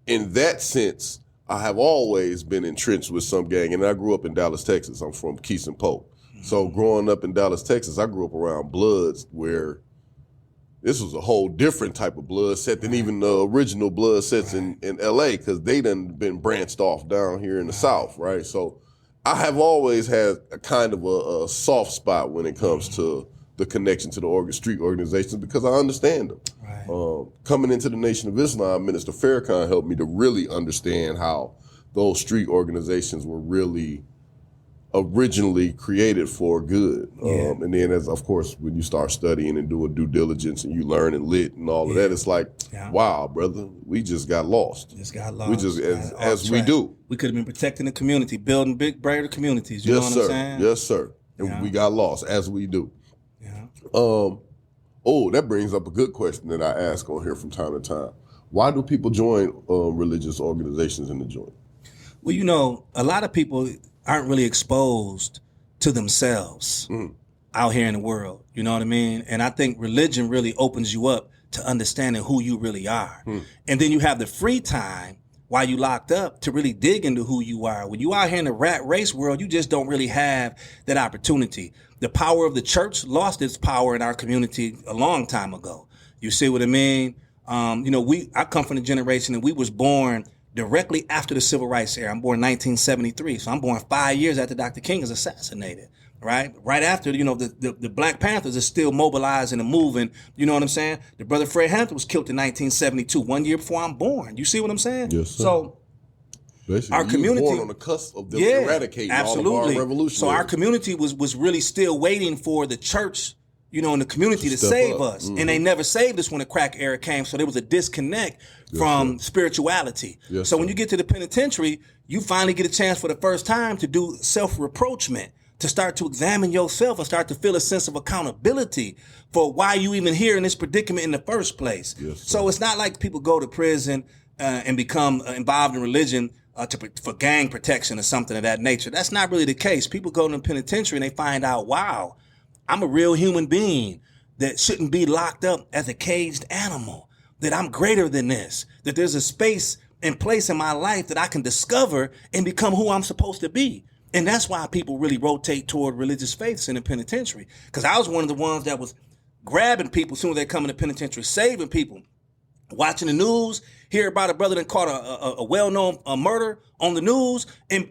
in that sense, I have always been entrenched with some gang, and I grew up in Dallas, Texas. I'm from Keeson Polk. So growing up in Dallas, Texas, I grew up around Bloods where this was a whole different type of blood set than even the original blood sets in LA, because they done been branched off down here in the South, right? So I have always had a kind of a soft spot when it comes to the connection to the street organizations, because I understand them. Right. Coming into the Nation of Islam, Minister Farrakhan helped me to really understand how those street organizations were really originally created for good. And then of course, when you start studying and doing due diligence and you learn and lit and all of that, it's like, wow, brother, we just got lost. We just, as we do. We could have been protecting the community, building big, brighter communities. You know what I'm saying? Yes, sir. And we got lost, as we do. Yeah. That brings up a good question that I ask on here from time to time. Why do people join religious organizations in the joint? Well, a lot of people aren't really exposed to themselves out here in the world. You know what I mean? And I think religion really opens you up to understanding who you really are. And then you have the free time while you locked up to really dig into who you are. When you out here in the rat race world, you just don't really have that opportunity. The power of the church lost its power in our community a long time ago. You see what I mean? I come from the generation and we was born directly after the Civil Rights era. I'm born in 1973, so I'm born 5 years after Dr. King is assassinated, right? Right after, the Black Panthers are still mobilizing and moving, you know what I'm saying? The brother Fred Hampton was killed in 1972, 1 year before I'm born. You see what I'm saying? Yes, sir. So basically, our community was born on the cusp of them eradicating all of our revolutionaries. So our community was really still waiting for the church, in the community to save us. And they never saved us when the crack era came. So there was a disconnect from spirituality. So when you get to the penitentiary, you finally get a chance for the first time to do self-reproachment, to start to examine yourself and start to feel a sense of accountability for why you even here in this predicament in the first place. So it's not like people go to prison and become involved in religion for gang protection or something of that nature. That's not really the case. People go to the penitentiary and they find out, wow, I'm a real human being that shouldn't be locked up as a caged animal, that I'm greater than this, that there's a space and place in my life that I can discover and become who I'm supposed to be. And that's why people really rotate toward religious faiths in the penitentiary. Because I was one of the ones that was grabbing people as soon as they come in the penitentiary, saving people, watching the news, hear about a brother that caught a well-known murder on the news, and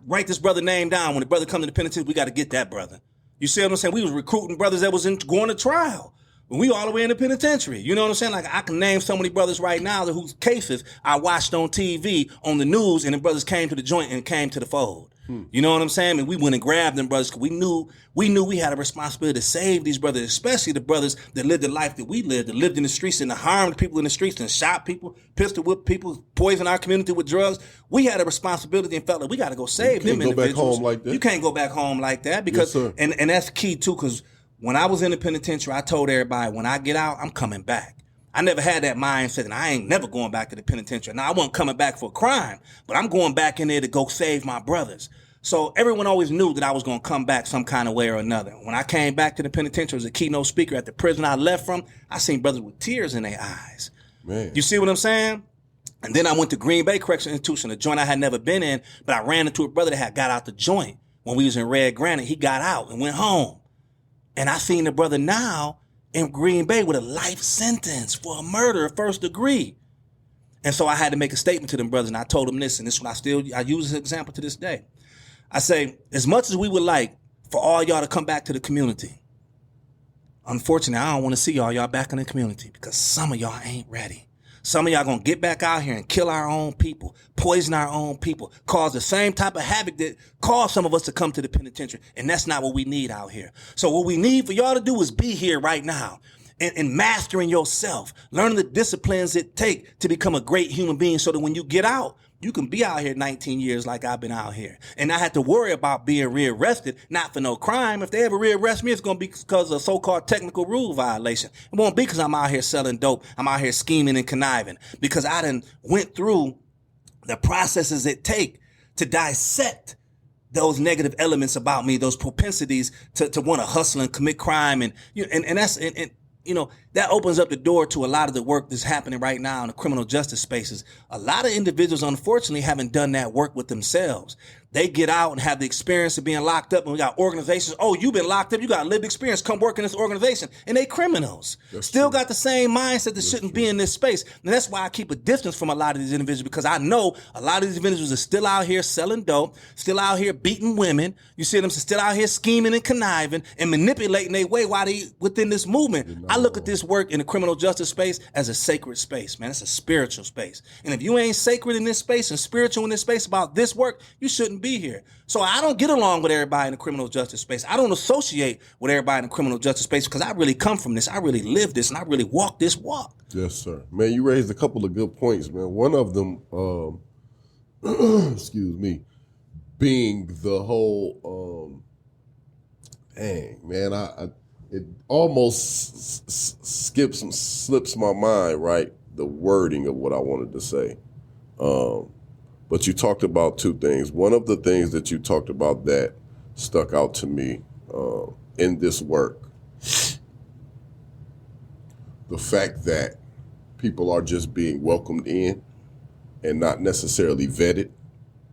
write this brother name down. When the brother comes to the penitentiary, we got to get that brother. You see what I'm saying? We was recruiting brothers that was going to trial. When we all the way in the penitentiary. You know what I'm saying? Like, I can name so many brothers right now whose cases I watched on TV, on the news, and the brothers came to the joint and came to the fold. You know what I'm saying? And we went and grabbed them brothers because we knew we had a responsibility to save these brothers, especially the brothers that lived the life that we lived, that lived in the streets and harmed people in the streets and shot people, pistol whipped people, poisoned our community with drugs. We had a responsibility and felt like we got to go save them individuals. You can't go back home like that. You can't go back home like that because, yes, and that's key too, because when I was in the penitentiary, I told everybody, when I get out, I'm coming back. I never had that mindset, and I ain't never going back to the penitentiary. Now, I wasn't coming back for a crime, but I'm going back in there to go save my brothers. So everyone always knew that I was going to come back some kind of way or another. When I came back to the penitentiary as a keynote speaker at the prison I left from, I seen brothers with tears in their eyes. Man. You see what I'm saying? And then I went to Green Bay Correctional Institution, a joint I had never been in, but I ran into a brother that had got out the joint when we was in Red Granite, he got out and went home. And I seen the brother now in Green Bay with a life sentence for a murder of first degree. And so I had to make a statement to them brothers, and I told them this, and this one I use as an example to this day. I say, as much as we would like for all y'all to come back to the community, unfortunately, I don't want to see all y'all back in the community because some of y'all ain't ready. Some of y'all gonna get back out here and kill our own people, poison our own people, cause the same type of havoc that caused some of us to come to the penitentiary. And that's not what we need out here. So what we need for y'all to do is be here right now and mastering yourself, learning the disciplines it take to become a great human being so that when you get out, you can be out here 19 years like I've been out here. And I had to worry about being rearrested, not for no crime. If they ever rearrest me, it's going to be because of a so-called technical rule violation. It won't be because I'm out here selling dope. I'm out here scheming and conniving because I done went through the processes it take to dissect those negative elements about me, those propensities to want to hustle and commit crime. And that's, you know, that opens up the door to a lot of the work that's happening right now in the criminal justice spaces. A lot of individuals, unfortunately, haven't done that work with themselves. They get out and have the experience of being locked up, and we got organizations, oh, you've been locked up, you got lived experience, come work in this organization. And they criminals. That's still true. Got the same mindset that shouldn't be in this space. And that's why I keep a distance from a lot of these individuals, because I know a lot of these individuals are still out here selling dope, still out here beating women. You see them still out here scheming and conniving and manipulating their way while they within this movement. I look at this work in the criminal justice space as a sacred space, man. It's a spiritual space. And if you ain't sacred in this space and spiritual in this space about this work, you shouldn't be here. So I don't get along with everybody in the criminal justice space. I don't associate with everybody in the criminal justice space because I really come from this. I really live this and I really walk this walk. Yes, sir. Man, you raised a couple of good points, man. One of them, excuse me, being the whole, it almost slips my mind, right? The wording of what I wanted to say. But you talked about two things. One of the things that you talked about that stuck out to me in this work, the fact that people are just being welcomed in and not necessarily vetted,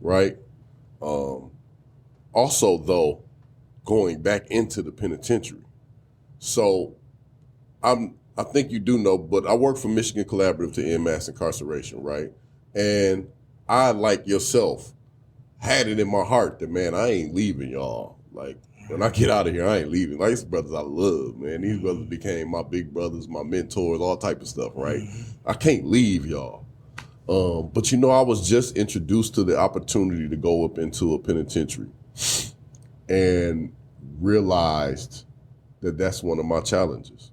right? Also, though, going back into the penitentiary. So I think you do know, but I work for Michigan Collaborative to End Mass Incarceration, right? And I, like yourself, had it in my heart that, man, I ain't leaving y'all. Like, when I get out of here, I ain't leaving. Like, these brothers I love, man. These brothers became my big brothers, my mentors, all type of stuff, right? I can't leave y'all. But, you know, I was just introduced to the opportunity to go up into a penitentiary and realized that that's one of my challenges.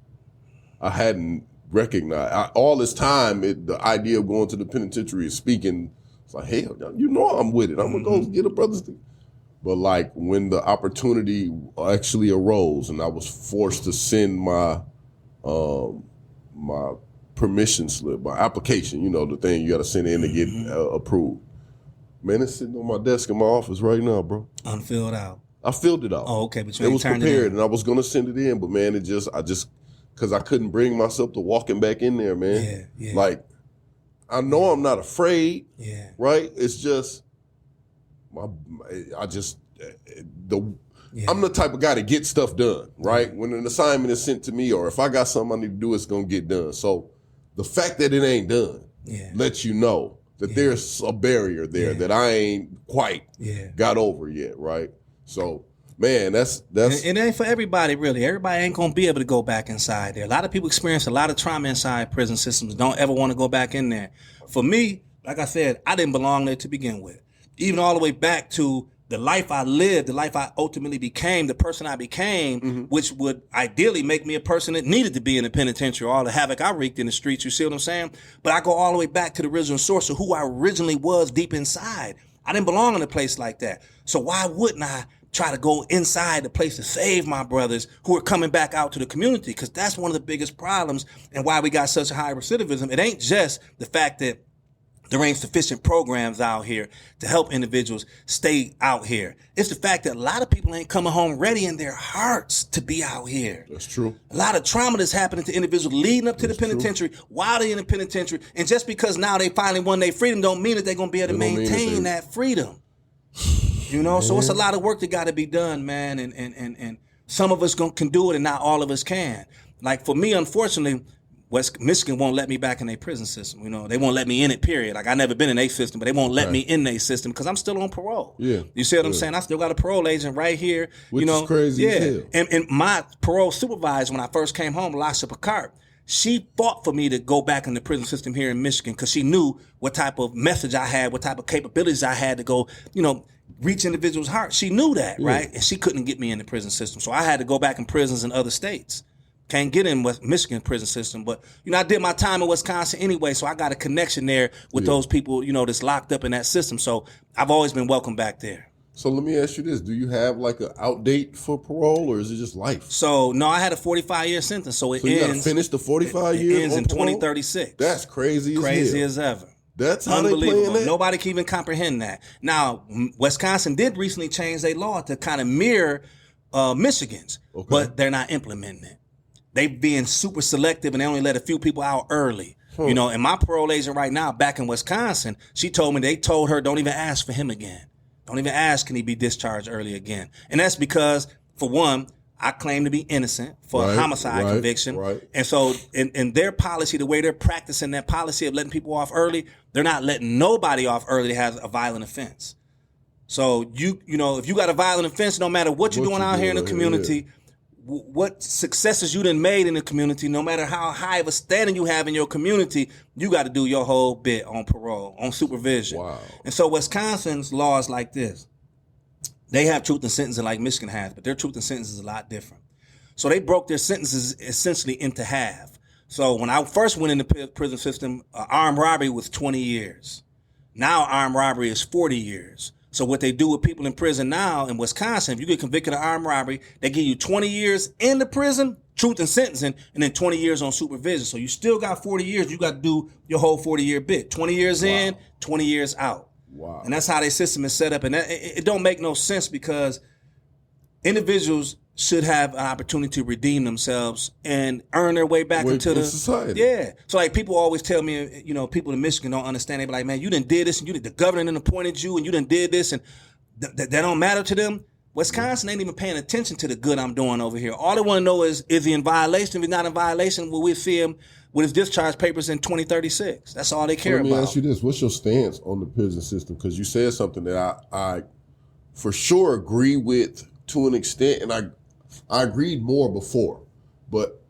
I hadn't recognized. All this time, the idea of going to the penitentiary is speaking. It's like, hell, you know I'm with it. I'm going to go get a brother's thing. But like when the opportunity actually arose and I was forced to send my my permission slip, my application, you know, the thing you got to send in to get approved. Man, it's sitting on my desk in my office right now, bro. Unfilled out. I filled it out. Oh, okay. But you it was prepared and I was going to send it in, but man, because I couldn't bring myself to walking back in there, man. Yeah. Like, I know I'm not afraid, right? It's just, I'm the type of guy to get stuff done, right? When an assignment is sent to me or if I got something I need to do, it's going to get done. So the fact that it ain't done lets you know that there's a barrier there that I ain't quite got over yet, right? So, man, that's it ain't for everybody, really. Everybody ain't gonna be able to go back inside there. A lot of people experience a lot of trauma inside prison systems. Don't ever want to go back in there. For me, like I said, I didn't belong there to begin with. Even all the way back to the life I lived, the life I ultimately became, the person I became, which would ideally make me a person that needed to be in the penitentiary. All the havoc I wreaked in the streets. You see what I'm saying? But I go all the way back to the original source of who I originally was deep inside. I didn't belong in a place like that. So why wouldn't I try to go inside the place to save my brothers who are coming back out to the community? Because that's one of the biggest problems and why we got such a high recidivism. It ain't just the fact that there ain't sufficient programs out here to help individuals stay out here. It's the fact that a lot of people ain't coming home ready in their hearts to be out here. That's true. A lot of trauma that's happening to individuals leading up to the penitentiary, while they're in the penitentiary. And just because now they finally won their freedom don't mean that they're going to be able to maintain that freedom. You know, so it's a lot of work that got to be done, man. And some of us can do it, and not all of us can. Like for me, unfortunately, West Michigan won't let me back in their prison system. You know, they won't let me in it, period. Like I never been in their system, but they won't let me in their system because I'm still on parole. Yeah. You see what I'm saying? I still got a parole agent right here. Which you know, is crazy as hell. And my parole supervisor, when I first came home, Lasha Picard, she fought for me to go back in the prison system here in Michigan because she knew what type of message I had, what type of capabilities I had to go, you know, reach individuals' hearts. She knew that, right? And she couldn't get me in the prison system. So I had to go back in prisons in other states. Can't get in West Michigan prison system. But, you know, I did my time in Wisconsin anyway, so I got a connection there with those people, you know, that's locked up in that system. So I've always been welcome back there. So let me ask you this. Do you have like an out date for parole, or is it just life? So, no, I had a 45-year sentence, so it So you got to ends. finish the 45 years It ends on in parole? 2036. That's crazy Crazy hell. as ever. That's how they Unbelievable. playing that? Nobody can even comprehend that. Now, Wisconsin did recently change their law to kind of mirror Michigan's, but they're not implementing it. They being super selective, and they only let a few people out early. You know, and my parole agent right now back in Wisconsin, she told me they told her don't even ask for him again. Don't even ask can he be discharged early again. And that's because, for one, I claim to be innocent for a homicide conviction. Right. And so in their policy, the way they're practicing that policy of letting people off early, they're not letting nobody off early that has a violent offense. So, you know, if you got a violent offense, no matter what you're doing out here in the community, what successes you done made in the community, no matter how high of a standing you have in your community, you got to do your whole bit on parole, on supervision. Wow. And so Wisconsin's law is like this. They have truth in sentencing like Michigan has, but their truth in sentencing is a lot different. So they broke their sentences essentially into half. So when I first went in the prison system, armed robbery was 20 years. Now armed robbery is 40 years. So what they do with people in prison now in Wisconsin, if you get convicted of armed robbery, they give you 20 years in the prison, truth and sentencing, and then 20 years on supervision. So you still got 40 years. You got to do your whole 40-year bit. 20 years in, 20 years out. Wow. And that's how their system is set up. And it don't make no sense because individuals should have an opportunity to redeem themselves and earn their way back into the society. Yeah. So like people always tell me, you know, people in Michigan don't understand. They be like, man, you done did this, and the governor done appointed you, and you done did this, and that don't matter to them. Wisconsin ain't even paying attention to the good I'm doing over here. All they want to know is he in violation? If he's not in violation, will we see him with his discharge papers in 2036? That's all they care about. Let me ask you this. What's your stance on the prison system? Because you said something that I for sure agree with to an extent, and I agreed more before. But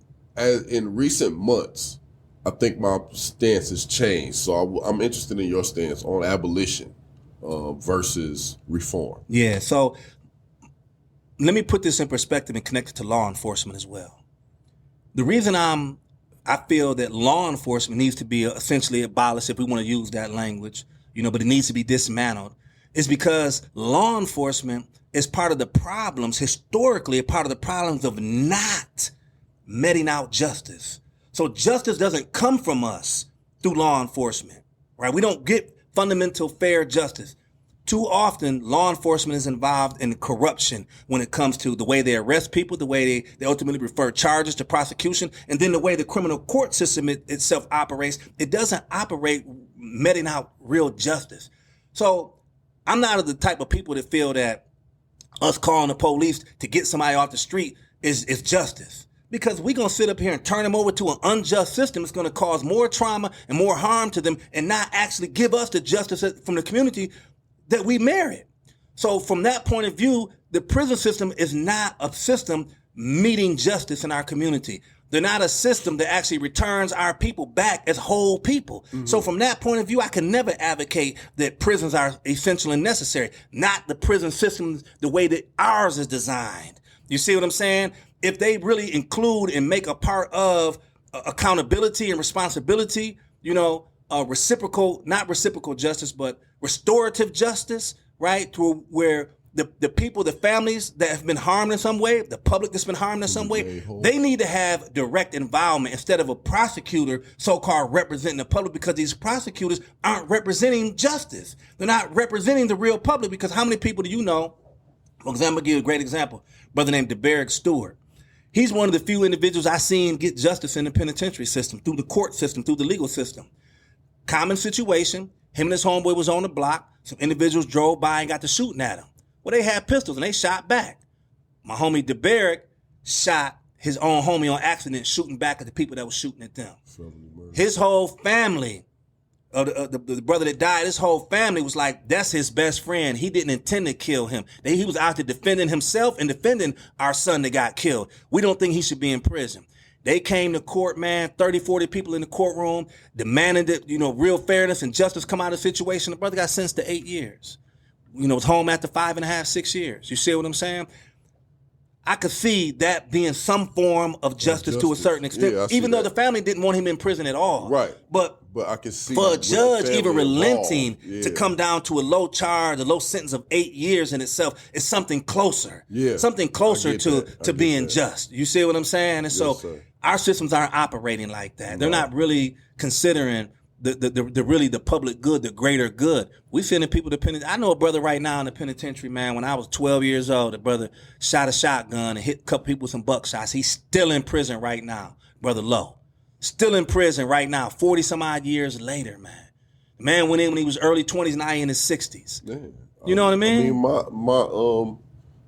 in recent months, I think my stance has changed. So I'm interested in your stance on abolition versus reform. Yeah, so let me put this in perspective and connect it to law enforcement as well. The reason I feel that law enforcement needs to be essentially abolished, if we want to use that language, you know, but it needs to be dismantled, is because law enforcement is part of the problems, historically, a part of the problems of not meting out justice. So justice doesn't come from us through law enforcement, right? We don't get fundamental fair justice. Too often, law enforcement is involved in corruption when it comes to the way they arrest people, the way they ultimately refer charges to prosecution, and then the way the criminal court system itself operates. It doesn't operate meting out real justice. So I'm not of the type of people that feel that us calling the police to get somebody off the street is justice. Because we're going to sit up here and turn them over to an unjust system. It's going to cause more trauma and more harm to them and not actually give us the justice from the community that we merit. So from that point of view, the prison system is not a system meeting justice in our community. They're not a system that actually returns our people back as whole people. Mm-hmm. So from that point of view, I can never advocate that prisons are essential and necessary, not the prison system the way that ours is designed. You see what I'm saying? If they really include and make a part of accountability and responsibility, you know, reciprocal, not reciprocal justice, but restorative justice, right? To where the people, the families that have been harmed in some way, the public that's been harmed in some way, they need to have direct involvement instead of a prosecutor so-called representing the public, because these prosecutors aren't representing justice. They're not representing the real public, because how many people do you know? For example, I'm going to give you a great example. A brother named DeBerrick Stewart. He's one of the few individuals I've seen get justice in the penitentiary system, through the court system, through the legal system. Common situation. Him and his homeboy was on the block. Some individuals drove by and got to shooting at him. Well, they had pistols and they shot back. My homie DeBerrick shot his own homie on accident, shooting back at the people that was shooting at them. His whole family, the brother that died, his whole family was like, that's his best friend. He didn't intend to kill him. He was out there defending himself and defending our son that got killed. We don't think he should be in prison. They came to court, man, 30, 40 people in the courtroom, demanding that, real fairness and justice come out of the situation. The brother got sentenced to 8 years. Was home after 5.5, 6 years. You see what I'm saying? I could see that being some form of justice to a certain extent, even though the family didn't want him in prison at all. Right. But I can see for a judge even relenting to come down to a low charge, a low sentence of 8 years in itself is something closer. Yeah. Something closer to being just. You see what I'm saying? And so our systems aren't operating like that. They're not really considering the public good, the greater good. We sending people to penitentiary. I know a brother right now in the penitentiary, man. When I was 12 years old, the brother shot a shotgun and hit a couple people with some buckshots. He's still in prison right now, Brother Lowe. Still in prison right now, 40 some odd years later, man. The man went in when he was early 20s, now he in his 60s. Yeah. You know what I mean?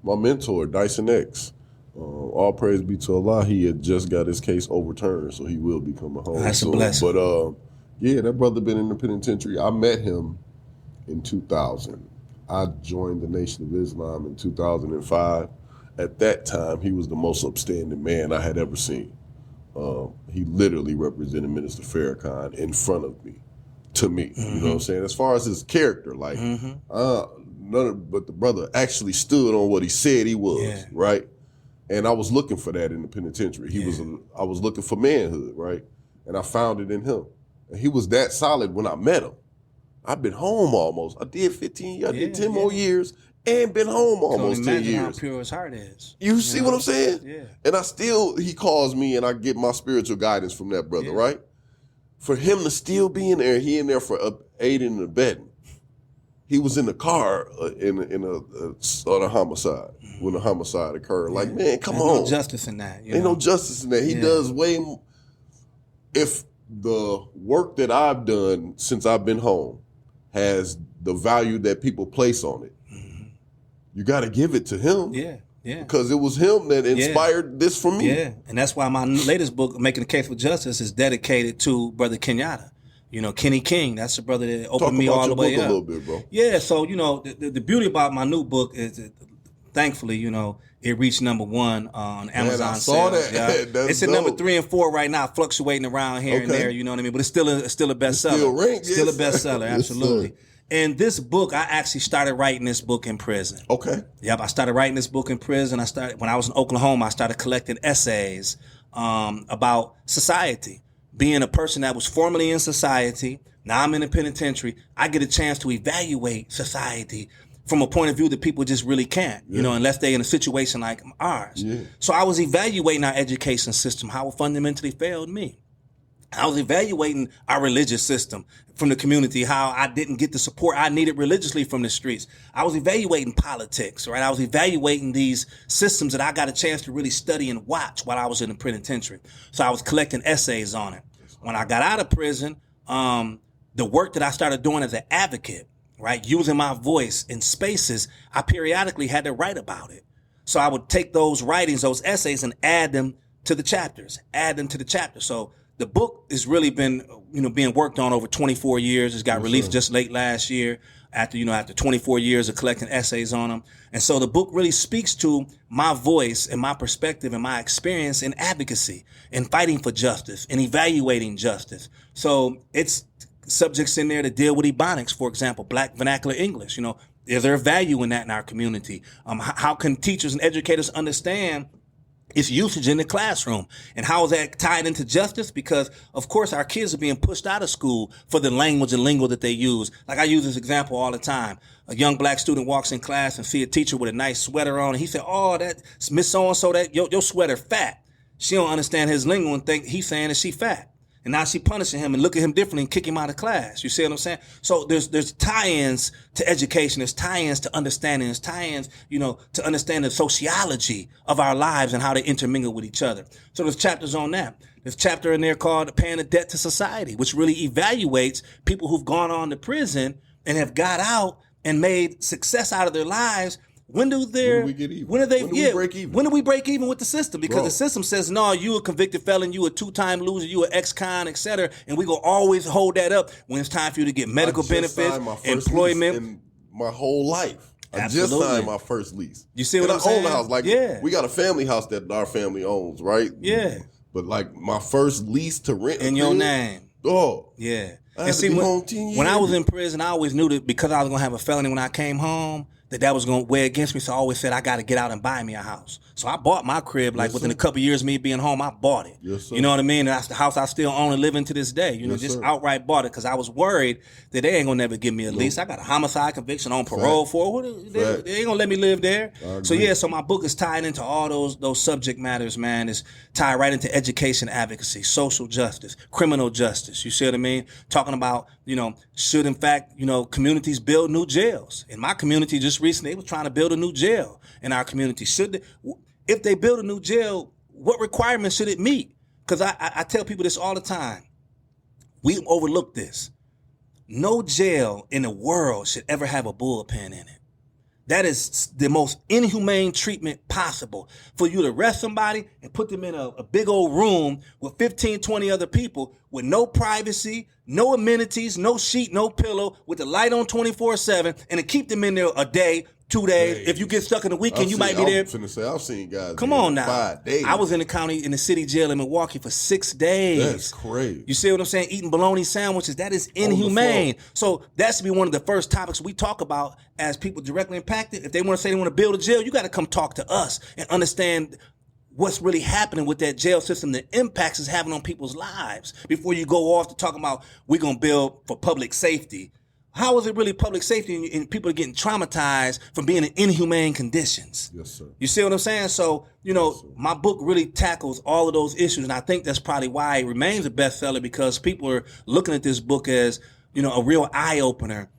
My mentor, Dyson X, all praise be to Allah, he had just got his case overturned, so he will be coming home. That's soon. a blessing. But yeah, that brother been in the penitentiary. I met him in 2000. I joined the Nation of Islam in 2005. At that time, he was the most upstanding man I had ever seen. He literally represented Minister Farrakhan in front of me, to me. Mm-hmm. You know what I'm saying? As far as his character, like, but the brother actually stood on what he said he was, right? And I was looking for that in the penitentiary. I was looking for manhood, right? And I found it in him. And he was that solid when I met him. I've been home almost. I did 15 years. I did 10 more years and been home almost 10 years. How pure his heart is. You see what I'm saying? Yeah. And he calls me and I get my spiritual guidance from that brother, right? For him to still be in there, he in there for aiding and abetting. He was in the car on a homicide when the homicide occurred. Like, man, come on. Ain't no justice in that. Ain't no justice in that. He does way more. If the work that I've done since I've been home has the value that people place on it, you got to give it to him. Yeah. Because it was him that inspired this for me. Yeah, and that's why my latest book, Making the Case for Justice, is dedicated to Brother Kenyatta. Kenny King, that's the brother that opened me all the way up. Talk about your book a little bit, bro. Yeah, so, the beauty about my new book is that, thankfully, it reached number 1 on Amazon. Man, I saw sales, that. Yeah. It's at number 3 and 4 right now, fluctuating around here and there, you know what I mean? But it's still a bestseller. Still ranked, still a bestseller, absolutely. And this book, I actually started writing this book in prison. Okay. Yep, I started writing this book in prison. When I was in Oklahoma, I started collecting essays about society. Being a person that was formerly in society, now I'm in the penitentiary, I get a chance to evaluate society from a point of view that people just really can't, unless they're in a situation like ours. Yeah. So I was evaluating our education system, how it fundamentally failed me. I was evaluating our religious system from the community, how I didn't get the support I needed religiously from the streets. I was evaluating politics, right? I was evaluating these systems that I got a chance to really study and watch while I was in the penitentiary. So I was collecting essays on it. When I got out of prison, the work that I started doing as an advocate, right, using my voice in spaces, I periodically had to write about it. So I would take those writings, those essays, and add them to the chapters. So the book has really been, being worked on over 24 years. It's got released just late last year after 24 years of collecting essays on them. And so the book really speaks to my voice and my perspective and my experience in advocacy and fighting for justice and evaluating justice. So it's subjects in there that deal with Ebonics, for example, Black vernacular English. Is there a value in that in our community? How can teachers and educators understand its usage in the classroom? And how is that tied into justice? Because, of course, our kids are being pushed out of school for the language and lingo that they use. Like I use this example all the time. A young Black student walks in class and see a teacher with a nice sweater on, and he said, "Oh, that's Miss So-and-so, that your sweater fat." She don't understand his lingo and think he's saying that she fat. And now she punishing him and look at him differently and kick him out of class. You see what I'm saying? So there's tie-ins to education. There's tie-ins to understanding. There's tie-ins, to understand the sociology of our lives and how they intermingle with each other. So there's chapters on that. There's a chapter in there called Paying a Debt to Society, which really evaluates people who've gone on to prison and have got out and made success out of their lives When do we get even? When do they? When do we break even? When do we break even with the system? Because Bro. the system says, no, you a convicted felon, you a 2-time loser, you a ex-con, et cetera, and we gonna always hold that up when it's time for you to get medical I just benefits, signed my first employment. lease in my whole life. I Absolutely. just signed my first lease. You see what and I'm I saying? own the house. Like, yeah. we got a family house that our family owns, right? Yeah. But like my first lease to rent In your name. Oh. Yeah. I had to be home 10 years. when I was in prison, I always knew that because I was going to have a felony when I came home, that was going to weigh against me. So I always said, I got to get out and buy me a house. So I bought my crib, like within a couple of years of me being home, I bought it. Yes, sir. You know what I mean? And that's the house I still own and live in to this day. You know, Yes, just sir. outright bought it because I was worried that they ain't going to never give me a lease. I got a homicide conviction on parole for it. They ain't going to let me live there. So yeah, so my book is tied into all those subject matters, man. It's tied right into education advocacy, social justice, criminal justice. You see what I mean? Talking about, should in fact, communities build new jails. In my community just recently, they was trying to build a new jail in our community. If they build a new jail, what requirements should it meet? Because I tell people this all the time. We overlook this. No jail in the world should ever have a bullpen in it. That is the most inhumane treatment possible. For you to arrest somebody and put them in a big old room with 15, 20 other people with no privacy, no amenities, no sheet, no pillow, with the light on 24/7, and to keep them in there a day, 2 days. Hey, if you get stuck in the weekend, you might be there. I'm finna say, I've seen guys. Come on now. 5 days. I was in the city jail in Milwaukee for 6 days. That's crazy. You see what I'm saying? Eating bologna sandwiches. That is inhumane. So that should be one of the first topics we talk about as people directly impacted. If they want to say they want to build a jail, you got to come talk to us and understand what's really happening with that jail system, the impacts it's having on people's lives before you go off to talk about we're going to build for public safety. How is it really public safety and people are getting traumatized from being in inhumane conditions? Yes, sir. You see what I'm saying? So, my book really tackles all of those issues. And I think that's probably why it remains a bestseller, because people are looking at this book as, a real eye-opener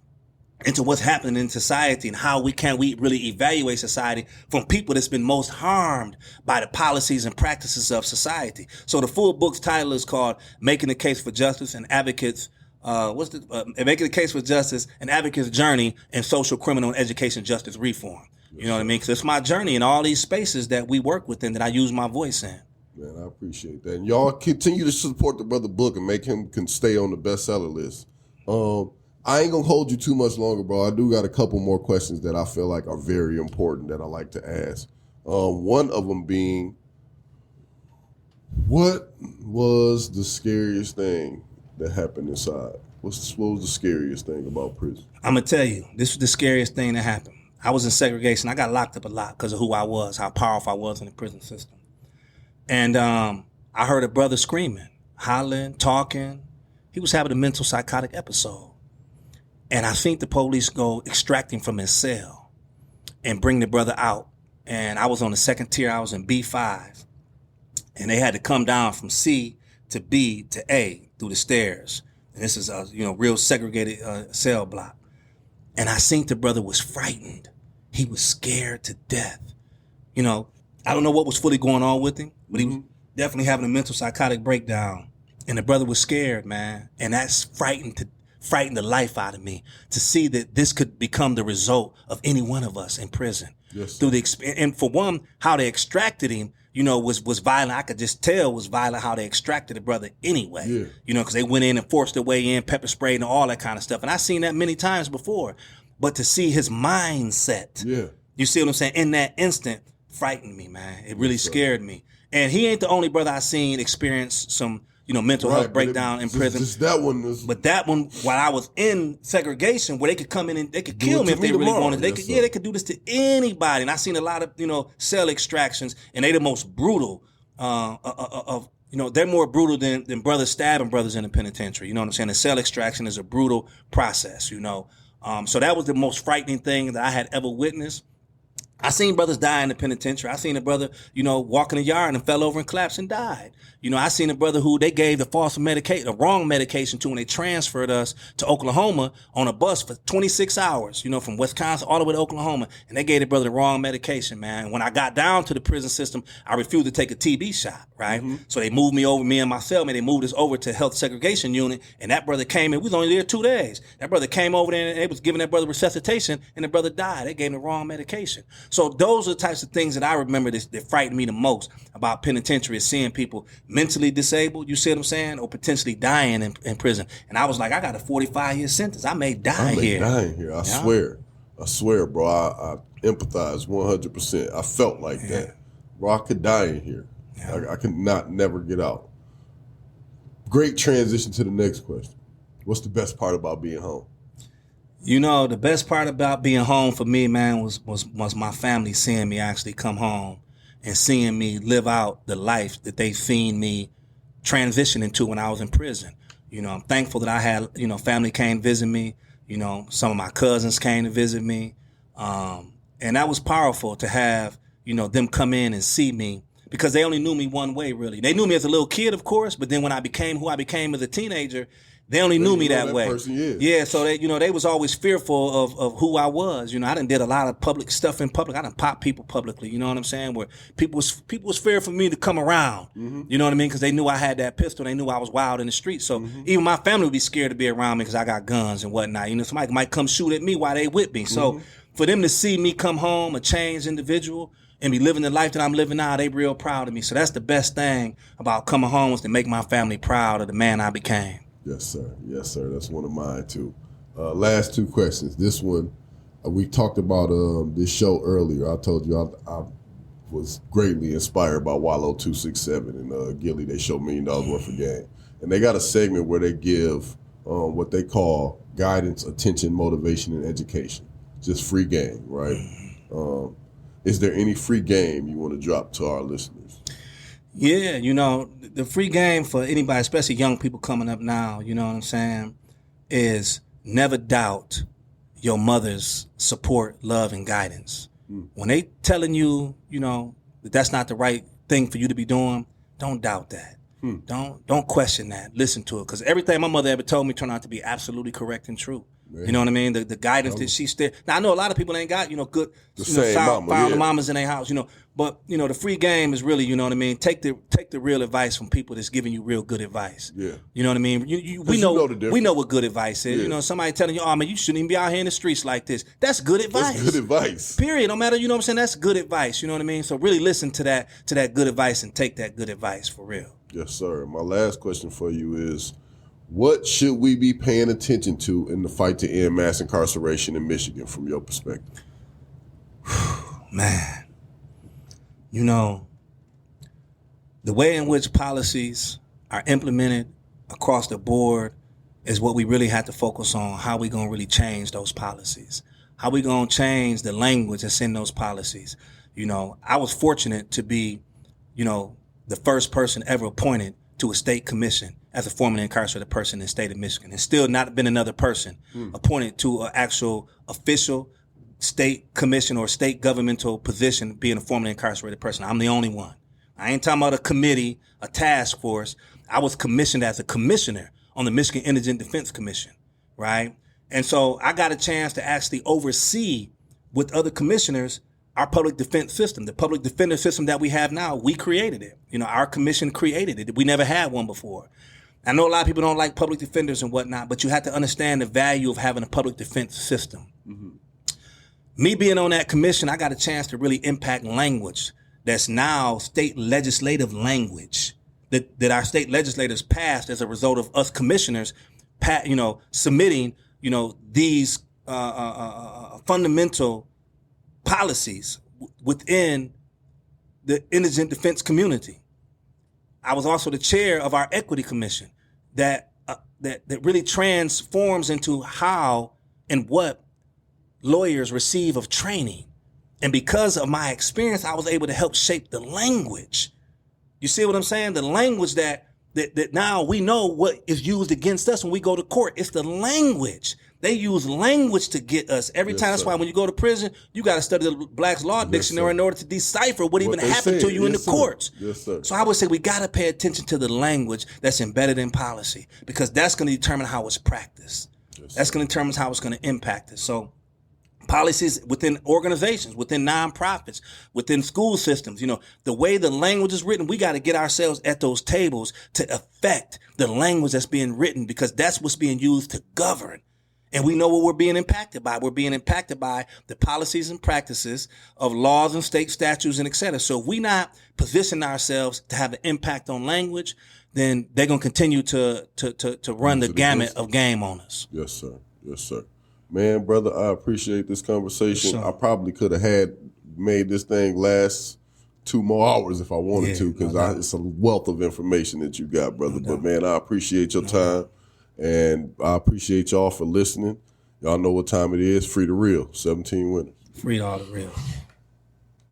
into what's happening in society and how we really evaluate society from people that's been most harmed by the policies and practices of society. So the full book's title is called Making the Case for Justice and Advocates Making the Case for Justice, an Advocate's Journey in Social, Criminal, and Education Justice Reform. You know what I mean? Because it's my journey in all these spaces that we work within, that I use my voice in. Man, I appreciate that. And y'all continue to support the brother book and make him can stay on the bestseller list. I ain't gonna hold you too much longer, bro. I do got a couple more questions that I feel like are very important that I like to ask. One of them being, what was the scariest thing that happened inside? What was the scariest thing about prison? I'm gonna tell you, this was the scariest thing that happened. I was in segregation. I got locked up a lot because of who I was, how powerful I was in the prison system. And I heard a brother screaming, hollering, talking. He was having a mental psychotic episode. And I seen the police go extract him from his cell and bring the brother out. And I was on the second tier. I was in B5. And they had to come down from C to B to A through the stairs. And this is a real segregated cell block. And I seen the brother was frightened. He was scared to death. I don't know what was fully going on with him, but he was definitely having a mental psychotic breakdown. And the brother was scared, man. And that's frightened the life out of me to see that this could become the result of any one of us in prison. Yes, through and for one, how they extracted him, was violent. I could just tell was violent how they extracted the brother anyway. Yeah. Because they went in and forced their way in, pepper sprayed and all that kind of stuff. And I've seen that many times before. But to see his mindset, you see what I'm saying, in that instant, frightened me, man. It really scared me. And he ain't the only brother I've seen experience some mental health breakdown in prison. Just that one was, but that one, while I was in segregation, where they could come in and they could kill me if they really wanted. They could do this to anybody. And I seen a lot of cell extractions, and they the most brutal. They're more brutal than brothers stabbing brothers in the penitentiary. You know what I'm saying? The cell extraction is a brutal process. So that was the most frightening thing that I had ever witnessed. I seen brothers die in the penitentiary. I seen a brother, walk in the yard and fell over and collapsed and died. I seen a brother who they gave the wrong medication to when they transferred us to Oklahoma on a bus for 26 hours, from Wisconsin all the way to Oklahoma. And they gave the brother the wrong medication, man. And when I got down to the prison system, I refused to take a TB shot, right? Mm-hmm. So they moved me over, me and my cellmate, they moved us over to health segregation unit. And that brother came in, we was only there 2 days. That brother came over there and they was giving that brother resuscitation and the brother died. They gave him the wrong medication. So those are the types of things that I remember that frightened me the most about penitentiary, is seeing people mentally disabled, you see what I'm saying, or potentially dying in prison. And I was like, I got a 45-year sentence. I may die here. I swear, bro. I empathize 100%. I felt like that. Bro, I could die in here. Yeah. I could never get out. Great transition to the next question. What's the best part about being home? The best part about being home for me, man, was my family seeing me actually come home and seeing me live out the life that they seen me transition into when I was in prison. I'm thankful that I had, family came visit me. Some of my cousins came to visit me. And that was powerful to have, them come in and see me, because they only knew me one way, really. They knew me as a little kid, of course, but then when I became who I became as a teenager, they only knew me that way. Yeah, so they was always fearful of who I was. I done did a lot of public stuff in public. I done popped people publicly. You know what I'm saying? Where people was feared for me to come around. Mm-hmm. You know what I mean? Because they knew I had that pistol. They knew I was wild in the street. So even my family would be scared to be around me because I got guns and whatnot. Somebody might come shoot at me while they with me. So for them to see me come home a changed individual and be living the life that I'm living now, they real proud of me. So that's the best thing about coming home, was to make my family proud of the man I became. Yes, sir. Yes, sir. That's one of mine, too. Last two questions. This one, we talked about this show earlier. I told you I was greatly inspired by Wallow 267 and Gilly. They show $1 million worth of game. And they got a segment where they give what they call guidance, attention, motivation, and education. Just free game, right? Is there any free game you want to drop to our listeners? Yeah, the free game for anybody, especially young people coming up now, you know what I'm saying, is never doubt your mother's support, love, and guidance. When they telling you, that that's not the right thing for you to be doing, don't doubt that. Don't question that. Listen to it, because everything my mother ever told me turned out to be absolutely correct and true. Man. You know what I mean? The guidance that she still. Now I know a lot of people ain't got good, sound mamas in their house. But the free game is really, you know what I mean. Take the real advice from people that's giving you real good advice. Yeah. You know what I mean. We know what good advice is. Yeah. Somebody telling you, oh man, you shouldn't even be out here in the streets like this. That's good advice. That's good advice. Period. No matter, you know what I'm saying. That's good advice. You know what I mean. So really listen to that good advice and take that good advice for real. Yes, sir. My last question for you is, what should we be paying attention to in the fight to end mass incarceration in Michigan from your perspective? Man, the way in which policies are implemented across the board is what we really have to focus on. How we going to really change those policies? How we going to change the language that's in those policies? I was fortunate to be, the first person ever appointed to a state commission as a formerly incarcerated person in the state of Michigan. And still not been another person appointed to an actual official state commission or state governmental position being a formerly incarcerated person. I'm the only one. I ain't talking about a committee, a task force. I was commissioned as a commissioner on the Michigan Indigent Defense Commission, right? And so I got a chance to actually oversee with other commissioners our public defense system, the public defender system that we have now. We created it. Our commission created it. We never had one before. I know a lot of people don't like public defenders and whatnot, but you have to understand the value of having a public defense system. Mm-hmm. Me being on that commission, I got a chance to really impact language that's now state legislative language that our state legislators passed as a result of us commissioners, submitting, these fundamental policies within the indigent defense community. I was also the chair of our equity commission that really transforms into how and what lawyers receive of training. And because of my experience, I was able to help shape the language. You see what I'm saying? The language that now we know what is used against us when we go to court. It's the language They use language to get us every time. That's why when you go to prison, you got to study the Black's Law Dictionary in order to decipher what even happened to you in the courts. Yes, sir. So I would say we got to pay attention to the language that's embedded in policy, because that's going to determine how it's practiced. That's going to determine how it's going to impact us. So policies within organizations, within nonprofits, within school systems, the way the language is written, we got to get ourselves at those tables to affect the language that's being written, because that's what's being used to govern. And we know what we're being impacted by. We're being impacted by the policies and practices of laws and state statutes and et cetera. So if we not position ourselves to have an impact on language, then they're going to continue to run the gamut of game on us. Yes, sir. Yes, sir. Man, brother, I appreciate this conversation. I probably could have made this thing last 2 more hours if I wanted to, because it's a wealth of information that you got, brother. But, man, I appreciate your time. And I appreciate y'all for listening. Y'all know what time it is. Free the real. 17 winners. Free all the real.